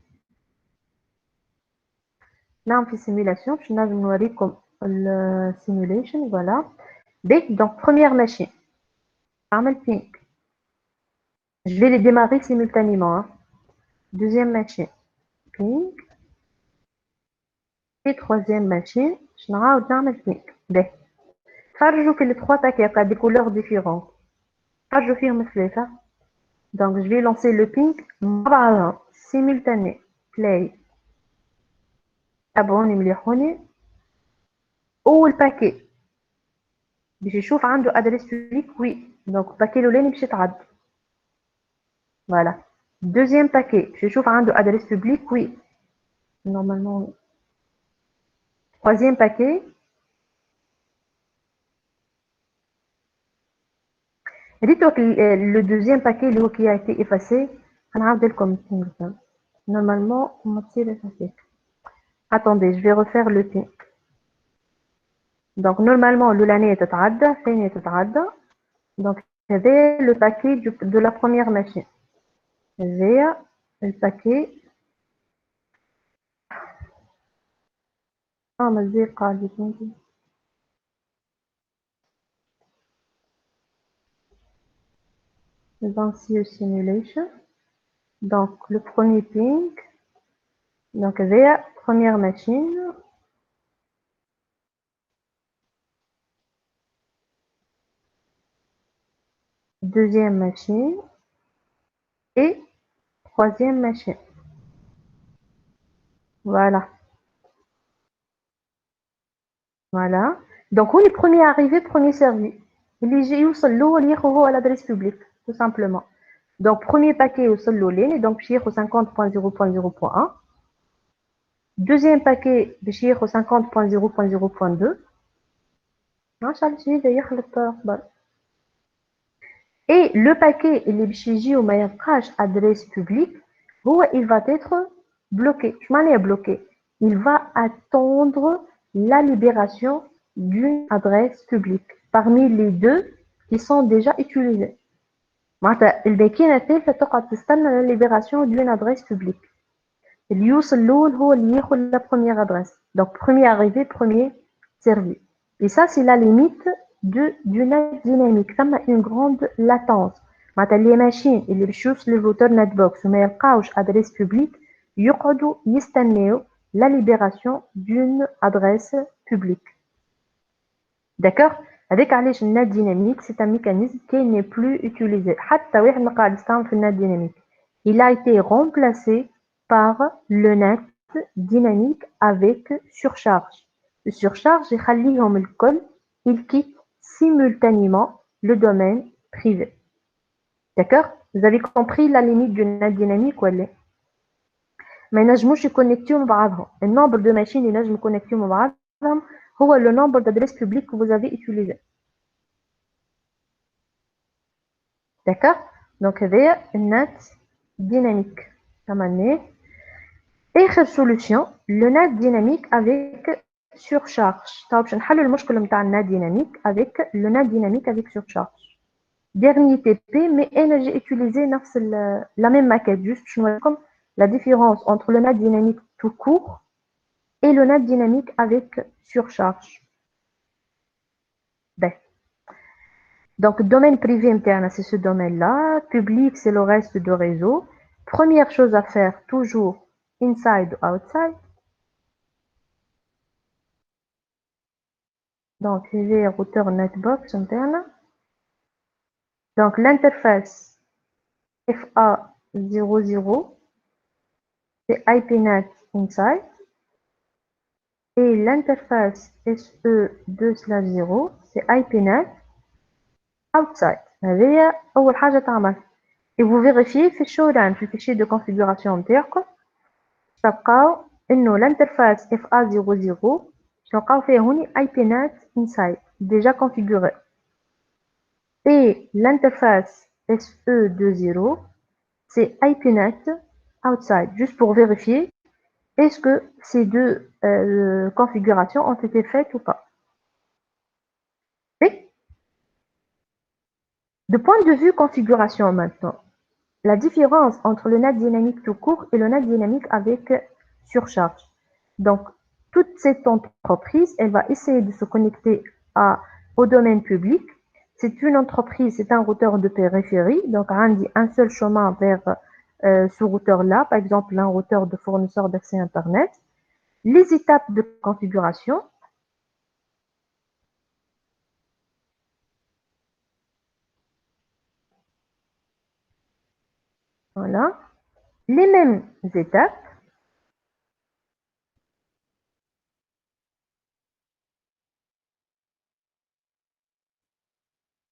Speaker 1: نعم في simulation باش نجم نوريكم ال simulation voilà. Donc première machine عمل ping. Je vais les démarrer simultanément hein. Deuxième machine ping et troisième machine باش نعاود نعمل ping. باهي تفرجوا في les trois paquets des couleurs différentes. تفرجوا فيهم ثلاثة. Donc je vais lancer le ping مع بعضهم simultané play. تابعوني مليحوني. أول باكي باش يشوف عنده ادريس public وي دونك الباكي الاولاني باش يتعد فوالا. دوزيام باكي باش يشوف عنده ادريس public وي نورمالمون. troisième paquet ريتو لو دوزيام باكي اللي هو كي a été effacé غنعاود لكم نورمالمون ما تصير effacé. Attendez, je vais refaire le ping. Donc normalement l'أولانية تتعدى الثانية تتعدى. Donc هذا le paquet de la première machine. هذايا الباكي مازال قاعد يتنجم. Dans ce simulation, donc le premier ping, donc هذايا première machine. Deuxième machine et troisième machine. Voilà. Voilà. Donc on est premier arrivé, premier servi. اللي يجي يوصل له اللي ياخذ هو l'adresse publique tout simplement. Donc premier paquet يوصل له لين donc باش ياخذ 50.0.0.1. Deuxième paquet باش ياخذ 50.0.0.2. ماشي علاش جديد يخلط اخبار. Et le paquet اللي باش يجي وما يبقاش adresse publique هو il va être bloqué. Je m'en ai bloqué. Il va attendre la libération d'une adresse publique parmi les deux qui sont déjà utilisés. معناتها الباكينة الثالثة تقعد تستنى la libération d'une adresse publique. اللي يوصل الأول هو اللي ياخذ la première adresse. Donc premier arrivé, premier servi. Et ça c'est la limite du net dynamique. ثم une grande latence. معناتها les machines اللي باش يوصلوا للروتر نتبوكس وما يلقاوش adresse publique يقعدوا يستناو la libération d'une adresse publique. D'accord? هذاك علاش النت ديناميك c'est un mécanisme qui n'est plus utilisé. حتى واحد ما قاعد يستعمل في النت ديناميك. Il a été remplacé par le net dynamique avec surcharge. Le surcharge يخليهم الكل il quitte simultanément le domaine privé. D'accord? Vous avez compris la limite du net dynamique ولا؟ ما ينجموش يكونكتيو مع بعضهم. النمبر دو ماشين اللي ينجموا يكونكتيو مع بعضهم هو le nombre d'adresses publiques que vous avez utilisé. D'accord? Donc هذايا النت dynamique. تمام. آخر solution le net dynamique avec surcharge. طيب باش نحلوا المشكل نتاع النت dynamique avec le net dynamique avec surcharge. Dernier TP mais انا j'ai utilisé نفس la même maquette juste باش نوريكم la différence entre le net dynamique tout court et le net dynamique avec surcharge. Ben. Donc, le domaine privé interne, c'est ce domaine-là. Public, c'est le reste du réseau. Première chose à faire, toujours inside ou outside. Donc, j'ai routeur netbox interne. Donc, l'interface FA00, c'est IPNet inside. Et l'interface SE2/0, c'est IPNet outside. هذه أول حاجة تعمل. Et vous vérifiez في الشوران في الفيشي de configuration نتاعكم تلقاو إنه l'interface FA00 تلقاو فيها هوني IPNet inside déjà configuré. Et l'interface SE20 c'est IPNet outside juste pour vérifier est-ce que ces deux configurations ont été faites ou pas. De point de vue configuration maintenant, la différence entre le net dynamique tout court et le net dynamique avec surcharge. Donc, toute cette entreprise, elle va essayer de se connecter au domaine public. C'est une entreprise, c'est un routeur de périphérie, donc on dit un seul chemin vers ce routeur-là, par exemple un routeur de fournisseur d'accès Internet. Les étapes de configuration. Voilà. Les mêmes étapes.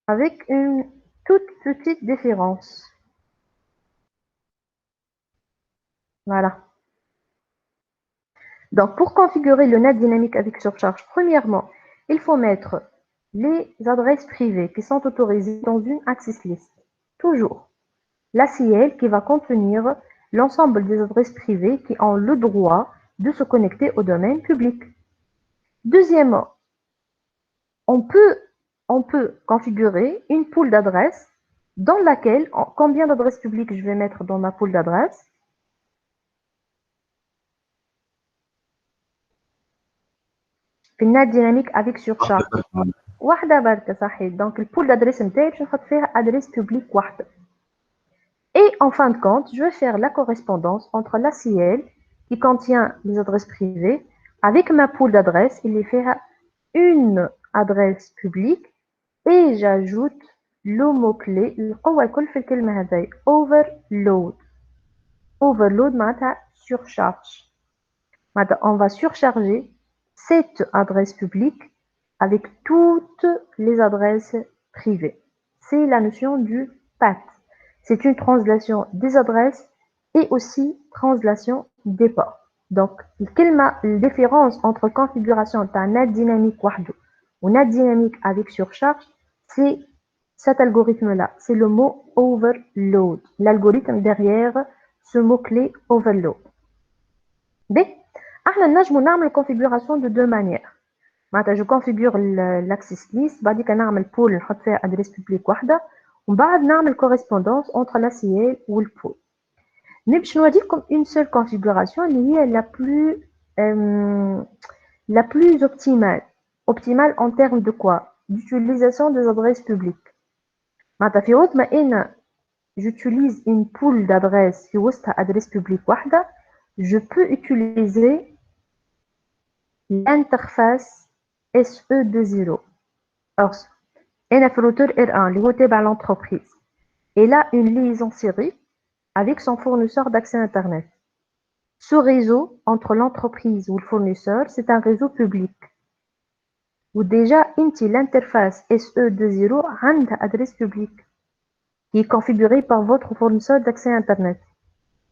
Speaker 1: Avec une toute petite différence. Voilà. Donc, pour configurer le net dynamique avec surcharge, premièrement, il faut mettre les adresses privées qui sont autorisées dans une access list. Toujours. L'ACL qui va contenir l'ensemble des adresses privées qui ont le droit de se connecter au domaine public. Deuxièmement, on peut configurer une pool d'adresses dans laquelle, combien d'adresses publiques je vais mettre dans ma pool d'adresses. Net dynamique avec surcharge. واحدة بركة صحيح. Donc, le pool d'adresses نتاعي باش نحط فيها adresse publique واحدة. Et en fin de compte, je vais faire la correspondance entre l'ACL qui contient les adresses privées avec ma pool d'adresses. Il y fait une adresse publique et j'ajoute le mot-clé القوة الكل في الكلمة هذه overload. Overload معناتها surcharge. معناتها on va surcharger cette adresse publique avec toutes les adresses privées. C'est la notion du path. C'est une translation des adresses et aussi translation des ports. Donc, la différence entre configuration d'un net dynamique وحده ou net dynamique avec surcharge, c'est cet algorithme-là. C'est le mot overload. L'algorithme derrière ce mot-clé overload. B. احنا نجمو نعمل configuration de deux manières. معناتها je configure l'access list, بعديك نعمل pool نحط فيها adresse publique واحدة ومن بعد نعمل correspondance entre l'ACL ou le pool. Mais باش نوريكم une seule configuration اللي هي la plus optimale. Optimale en termes de quoi? D'utilisation des adresses publiques. معناتها في وقت ما أنا j'utilise une pool d'adresses في وسطها adresse publique واحدة, je peux utiliser l'interface SE20. Alors, un routeur R1 اللي هو تابع l'entreprise. Elle a une liaison série avec son fournisseur d'accès Internet. Ce réseau entre l'entreprise ou le fournisseur, c'est un réseau public. Ou déjà, l'interface SE20 a une adresse publique qui est configurée par votre fournisseur d'accès Internet.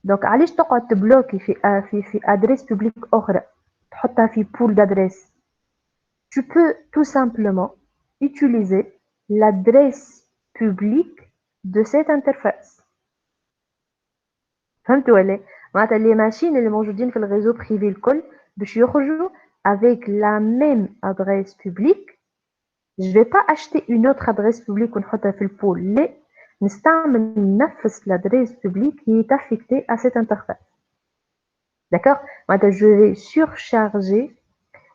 Speaker 1: Donc, علاش تقعد تبلوكي في adresse publique أخرى تحطها في pool d'adresse. Tu peux tout simplement utiliser l'adresse publique de cette interface. فهمتوا ولا؟ معناتها les machines اللي موجودين في الريزو بريفي الكل باش يخرجوا avec la même adresse publique. Je vais pas acheter une autre adresse publique ونحطها في البول. لا، نستعمل نفس l'adresse publique qui est affectée à cette interface. D'accord? معناتها je vais surcharger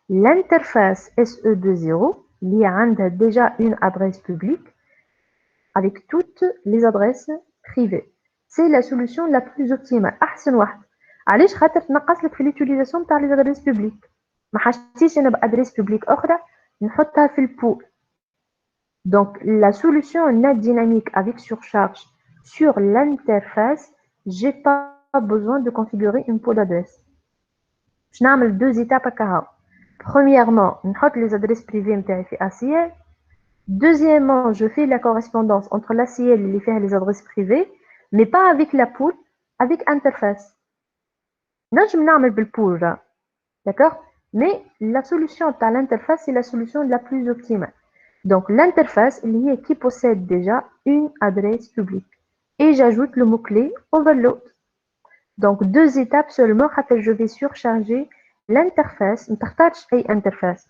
Speaker 1: l'interface SE20 qui a déjà une adresse publique avec toutes les adresses privées. C'est la solution la plus optimale. أحسن واحد. علاش؟ خاطر تنقص لك في l'utilisation تاع les adresses publiques. ما حاجتيش أنا بأدريس publique أخرى نحطها في البول. Donc la solution net dynamique avec surcharge sur l'interface, j'ai pas besoin de configurer une pool d'adresse. Je نعمل deux étapes هكا. Premièrement, نحط les adresses privées نتاعي في ACL. Deuxièmement, je fais la correspondance entre l'ACL اللي فيها les adresses privées, mais pas avec la pool, avec interface. نجم نعمل بالpool, d'accord? Mais la solution à l'interface, c'est la solution la plus optimale. Donc l'interface qui possède déjà une adresse publique. Et j'ajoute le mot-clé overload. Donc deux étapes seulement, je vais surcharger l'interface. Ne تختارش أي interface.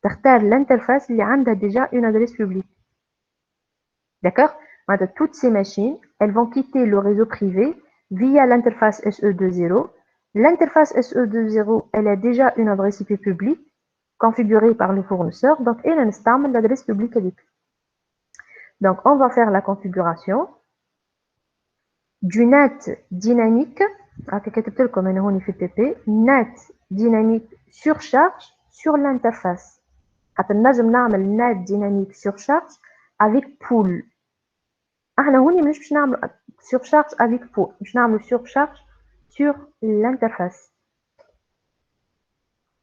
Speaker 1: تختار l'interface اللي عندها déjà une adresse publique. D'accord? Toutes ces machines, elles vont quitter le réseau privé via l'interface SE20 L'interface SE20, elle a déjà une adresse IP publique configurée par le fournisseur, donc elle installe l'adresse publique. Donc, on va faire la configuration du NAT dynamique, NAT dynamique surcharge sur l'interface. On a NAT dynamique surcharge avec pool. Surcharge avec pool. Surcharge sur l'interface.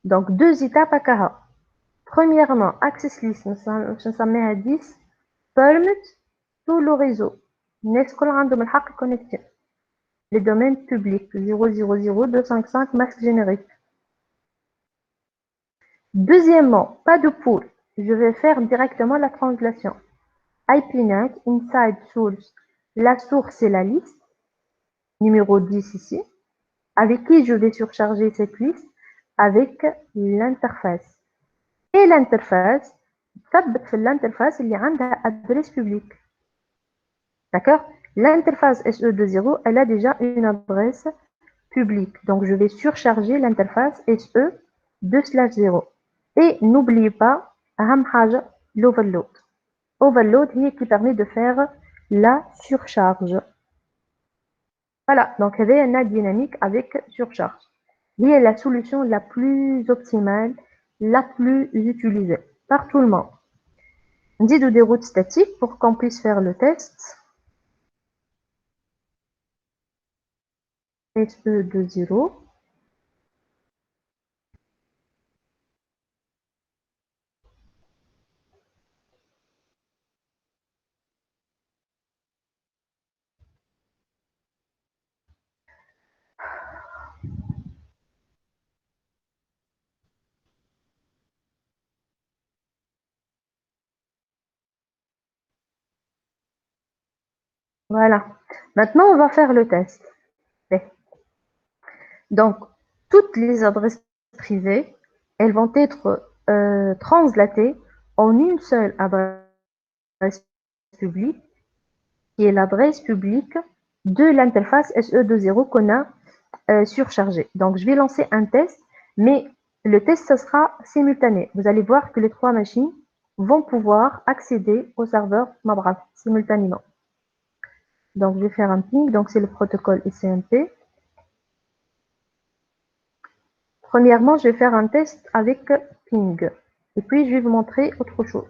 Speaker 1: Donc, deux étapes à Kaha. Premièrement, access list, nous sommes à 10, permit tout le réseau. Nescol عندهم الحق connecter. Les domaines publics 0000255 masque générique. Deuxièmement, pas de pool. Je vais faire directement la translation. IPNet, inside source. La source, c'est la liste. Numéro 10 ici. Avec qui je vais surcharger cette liste? Avec l'interface. Et l'interface, l'interface, il y a une adresse publique. D'accord? L'interface SE20, elle a déjà une adresse publique. Donc, je vais surcharger l'interface SE2/0. Et n'oubliez pas, l'overload. Overload, qui permet de faire la surcharge. Voilà, donc il y a une dynamique avec surcharge. C'est la solution la plus optimale, la plus utilisée par tout le monde. On dit des routes statiques pour qu'on puisse faire le test. SE20. Voilà. Maintenant, on va faire le test. Donc, toutes les adresses privées, elles vont être translatées en une seule adresse publique, qui est l'adresse publique de l'interface SE20 qu'on a surchargée. Donc, je vais lancer un test, mais le test, ça sera simultané. Vous allez voir que les trois machines vont pouvoir accéder au serveur Mabras simultanément. Donc, je vais faire un ping. Donc, c'est le protocole ICMP. Premièrement, je vais faire un test avec ping. Et puis, je vais vous montrer autre chose.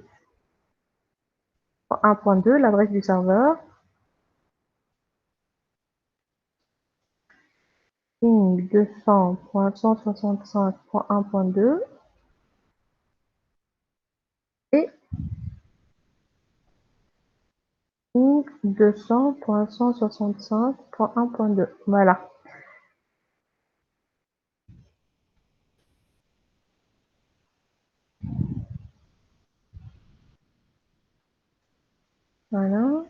Speaker 1: 1.2, l'adresse du serveur. Ping 200.165.1.2. Et ping 200.165.1.2. Voilà. Voilà.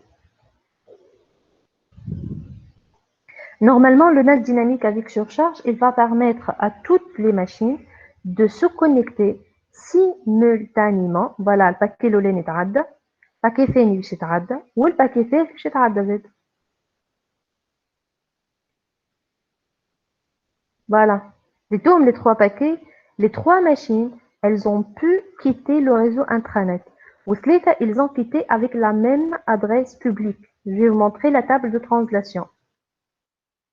Speaker 1: Normalement, le NAT dynamique avec surcharge, il va permettre à toutes les machines de se connecter simultanément. Voilà, le paquet l'olé يتعدى, paquet ثاني باش يتعدى, والpaquet ثالث باش يتعدى زاد. Voilà. Les trois paquets, les trois machines, elles ont pu quitter le réseau intranet. وثلاثة, ils ont quitté avec la même adresse publique. Je vais vous montrer la table de translation.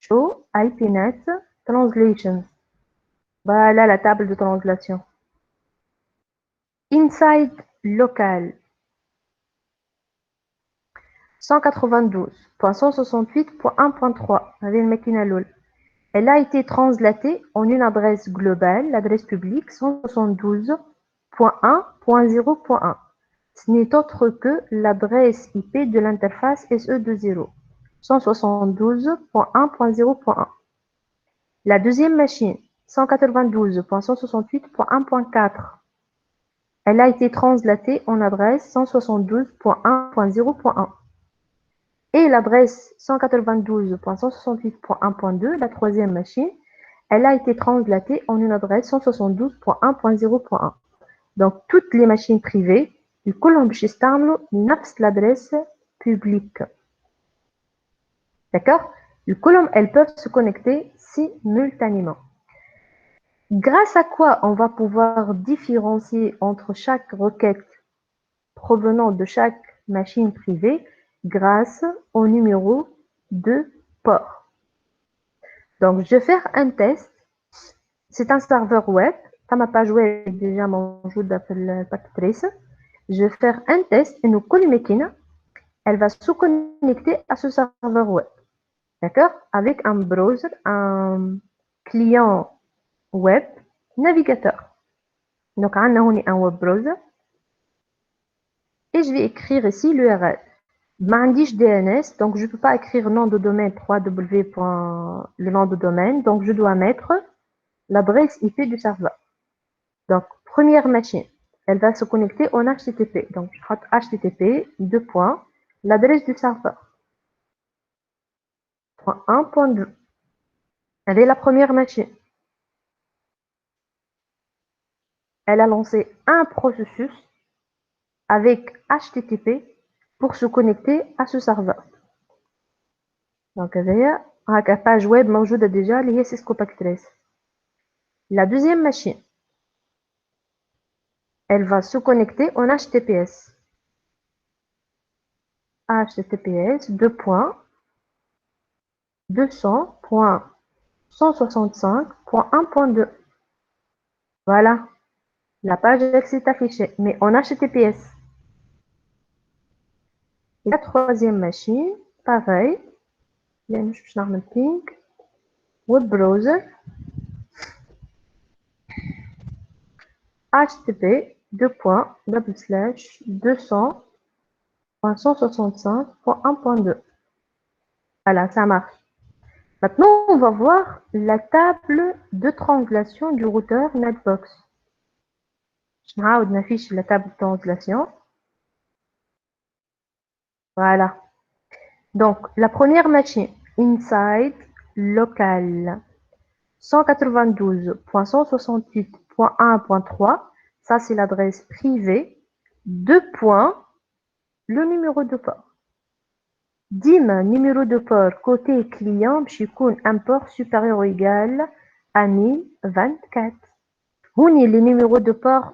Speaker 1: Show IPNet Translation. Voilà la table de translation. Inside local 192.168.1.3 avec le machine LOL. Elle a été translatée en une adresse globale, l'adresse publique 172.1.0.1. Ce n'est autre que l'adresse IP de l'interface SE20, 172.1.0.1. La deuxième machine, 192.168.1.4. Elle a été translatée en adresse 172.1.0.1. Et l'adresse 192.168.1.2, la troisième machine, elle a été translatée en une adresse 172.1.0.1. Donc, toutes les machines privées, كلهم باش يستعملوا نفس l'adresse publique. D'accord? Les colonnes, elles peuvent se connecter simultanément. Grâce à quoi on va pouvoir différencier entre chaque requête provenant de chaque machine privée grâce au numéro de port. Donc, je vais faire un test. C'est un serveur web. Ça ma page web est déjà موجودة dans le paquet trace. Je vais faire un test et nous collimekina, elle va se connecter à ce serveur web. D'accord? Avec un browser, un client web, navigateur. Donc, on a un web browser. Et je vais écrire ici l'URL. Mandish DNS, donc je ne peux pas écrire nom de domaine 3w. Le nom de domaine, donc je dois mettre l'adresse IP du serveur. Donc, première machine, elle va se connecter en HTTP. Donc, je rentre HTTP, l'adresse du serveur. .1.2. Elle est la première machine. Elle a lancé un processus avec HTTP pour se connecter à ce serveur. Donc, la page web موجودة déjà اللي هي Cisco Packet Trace. La deuxième machine, elle va se connecter en HTTPS. HTTPS 200.165.1.2. Voilà. La page s'est affichée, mais en HTTPS. La troisième machine, pareil. Web browser. HTTP 200.165.1.2. Voilà, ça marche. Maintenant, on va voir la table de translation du routeur Netbox. Je vais afficher la table de translation. Voilà. Donc, la première machine, inside local 192.168.1.3, ça c'est l'adresse privée, le numéro de port. DIM, numéro de port côté client, بشيكون un port supérieur ou égal à 1024. هوني les numéros de port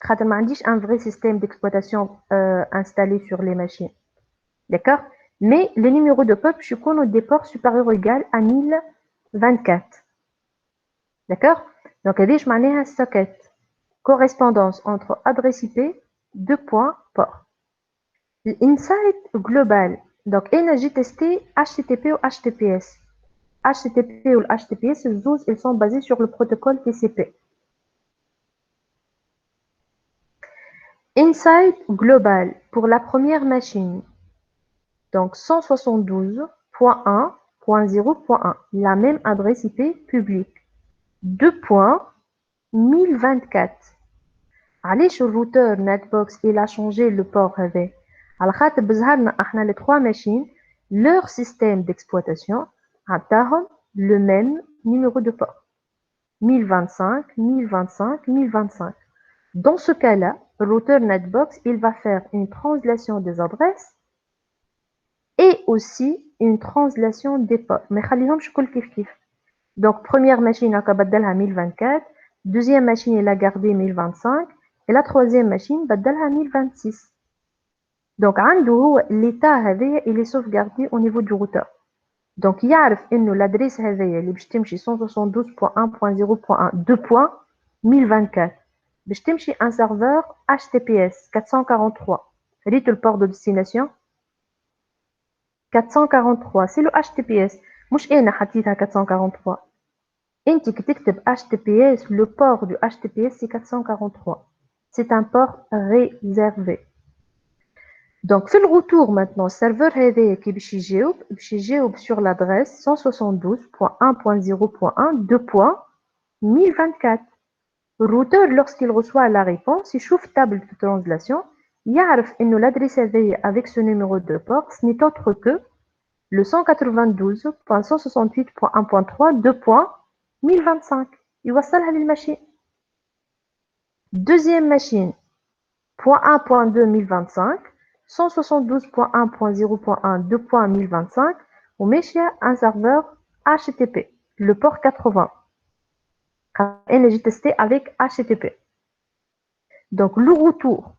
Speaker 1: خاطر ما عنديش un vrai système d'exploitation installé sur les machines. D'accord? Mais les numéros de port بشيكونوا des ports supérieurs ou égal à 1024. D'accord? Donc هذه معناها socket, correspondance entre adresse IP, port. L'inside global. Donc, j'ai testé HTTP ou HTTPS. HTTP ou HTTPS, ils sont basés sur le protocole TCP. Inside global pour la première machine. Donc, 172.1.0.1. La même adresse IP publique. 1024. Allez sur le routeur Netbox, il a changé le port avec. على خاطر بظهرنا احنا les trois machines, leur système d'exploitation عطاهم le même numéro de port. 1025, 1025, 1025. Dans ce cas-là, le routeur Netbox, il va faire une translation des adresses et aussi une translation des ports. Mais خليهمش كل كيف كيف. Donc, première machine, on a بدلها 1024, deuxième machine, elle a gardé 1025, et la troisième machine, بدلها 1026. Donc, l'état il est sauvegardé au niveau du routeur. Donc, il y a l'adresse اللي باش تمشي 172.1.0.1 2.1024 باش تمشي un serveur HTTPS 443. ريت le port de destination 443, c'est le HTTPS. مش انا حطيتها 443. انت كي تكتب HTTPS, le port du HTTPS c'est 443. C'est un port réservé. Donc, في le retour maintenant, serveur هذايا كي باش يجاوب sur l'adresse 172.1.0.1 2.1024. Le routeur, lorsqu'il reçoit la réponse, il chauffe table de translation, يعرف إنه l'adresse هذايا avec ce numéro de port, ce n'est autre que le 192.168.1.3 2.1025. يوصلها للماشين. Deuxième machine, .1.2 1025. 172.1.0.1 2.1025 وماشية un serveur HTTP, le port 80. Et j'ai testé avec HTTP. Donc, le retour,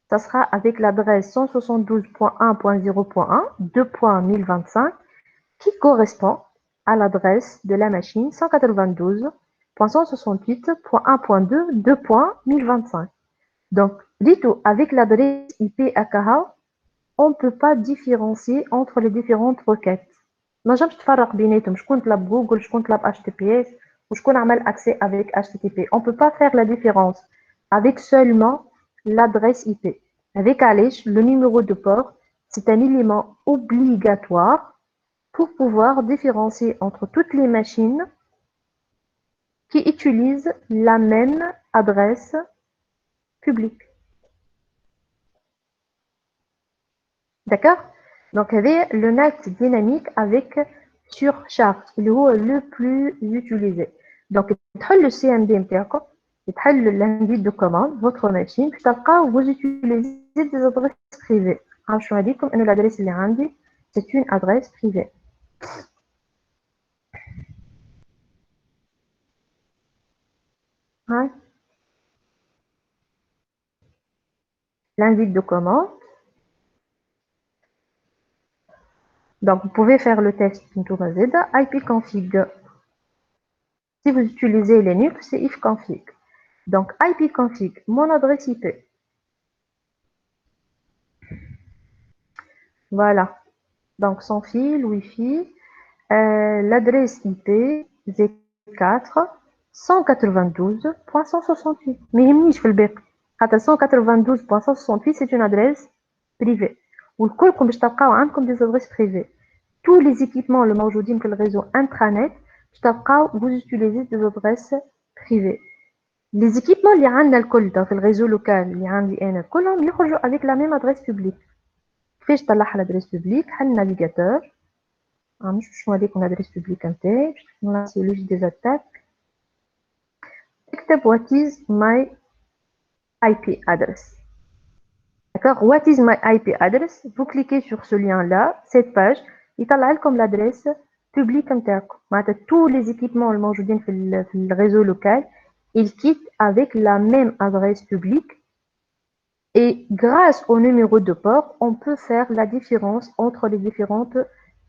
Speaker 1: ça sera avec l'adresse 172.1.0.1, 2.1025, qui correspond à l'adresse de la machine 192.168.1.2, 2.1025. Donc, dites-vous, avec l'adresse IP AKH, on ne peut pas différencier entre les différentes requêtes. ما نجمش تفرق بيناتهم شكون طلب جوجل شكون طلب HTTPS وشكون عمل accès avec HTTP. On ne peut pas faire la différence avec seulement l'adresse IP. Avec علاش le numéro de port, c'est un élément obligatoire pour pouvoir différencier entre toutes les machines qui utilisent la même adresse publique. D'accord? Donc, il y avait le NAT dynamique avec surcharge, qui est le plus utilisé. Donc, le CMD, l'indice de commande, votre machine, puis vous utilisez des adresses privées. Je vais dire que l'adresse c'est une adresse privée. Hein? L'indice de commande. Donc, vous pouvez faire le test ipconfig. Si vous utilisez Linux, c'est ifconfig. Donc, ipconfig, mon adresse IP. Voilà. Donc, sans fil, Wi-Fi, l'adresse IP Z4 192.168. Mais je fais le bec. 192.168, c'est une adresse privée. Ou le col, comme je t'apprends, comme des adresses privées. Tous les équipements, le موجودين في le réseau intranet, vous utilisez des adresses privées. Les équipements اللي عندنا الكل dans le réseau local اللي عندي أنا كلهم يخرجوا avec la même adresse publique. كيفاش طلعها l'adresse publique؟ حل navigateur. مش باش نوريكم l'adresse publique نتاعي باش نلانسيو لوج des attaques. اكتب what is my IP address. D'accord? What is my IP address? Vous cliquez sur ce lien-là, cette page. يطلع لكم l'adresse publique نتاعكم. معناتها tous les équipements الموجودين في le réseau local, ils quittent avec la même adresse publique. Et grâce au numéro de port, on peut faire la différence entre les différentes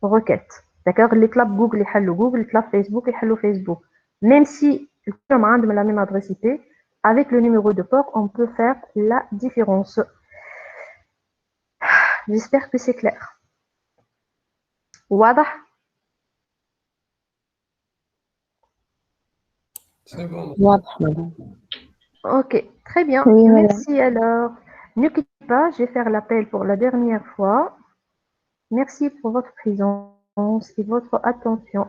Speaker 1: requêtes. D'accord? Les clubs Google, les hello Google, les clubs Facebook, les hello Facebook. Même si on a la même adresse IP, avec le numéro de port, on peut faire la différence. J'espère que c'est clair. واضح؟
Speaker 4: C'est bon.
Speaker 2: واضح madame.
Speaker 1: Ok, très bien.
Speaker 2: Oui, madame.
Speaker 1: Merci alors. Ne quittez pas, je vais faire l'appel pour la dernière fois. Merci pour votre présence et votre attention.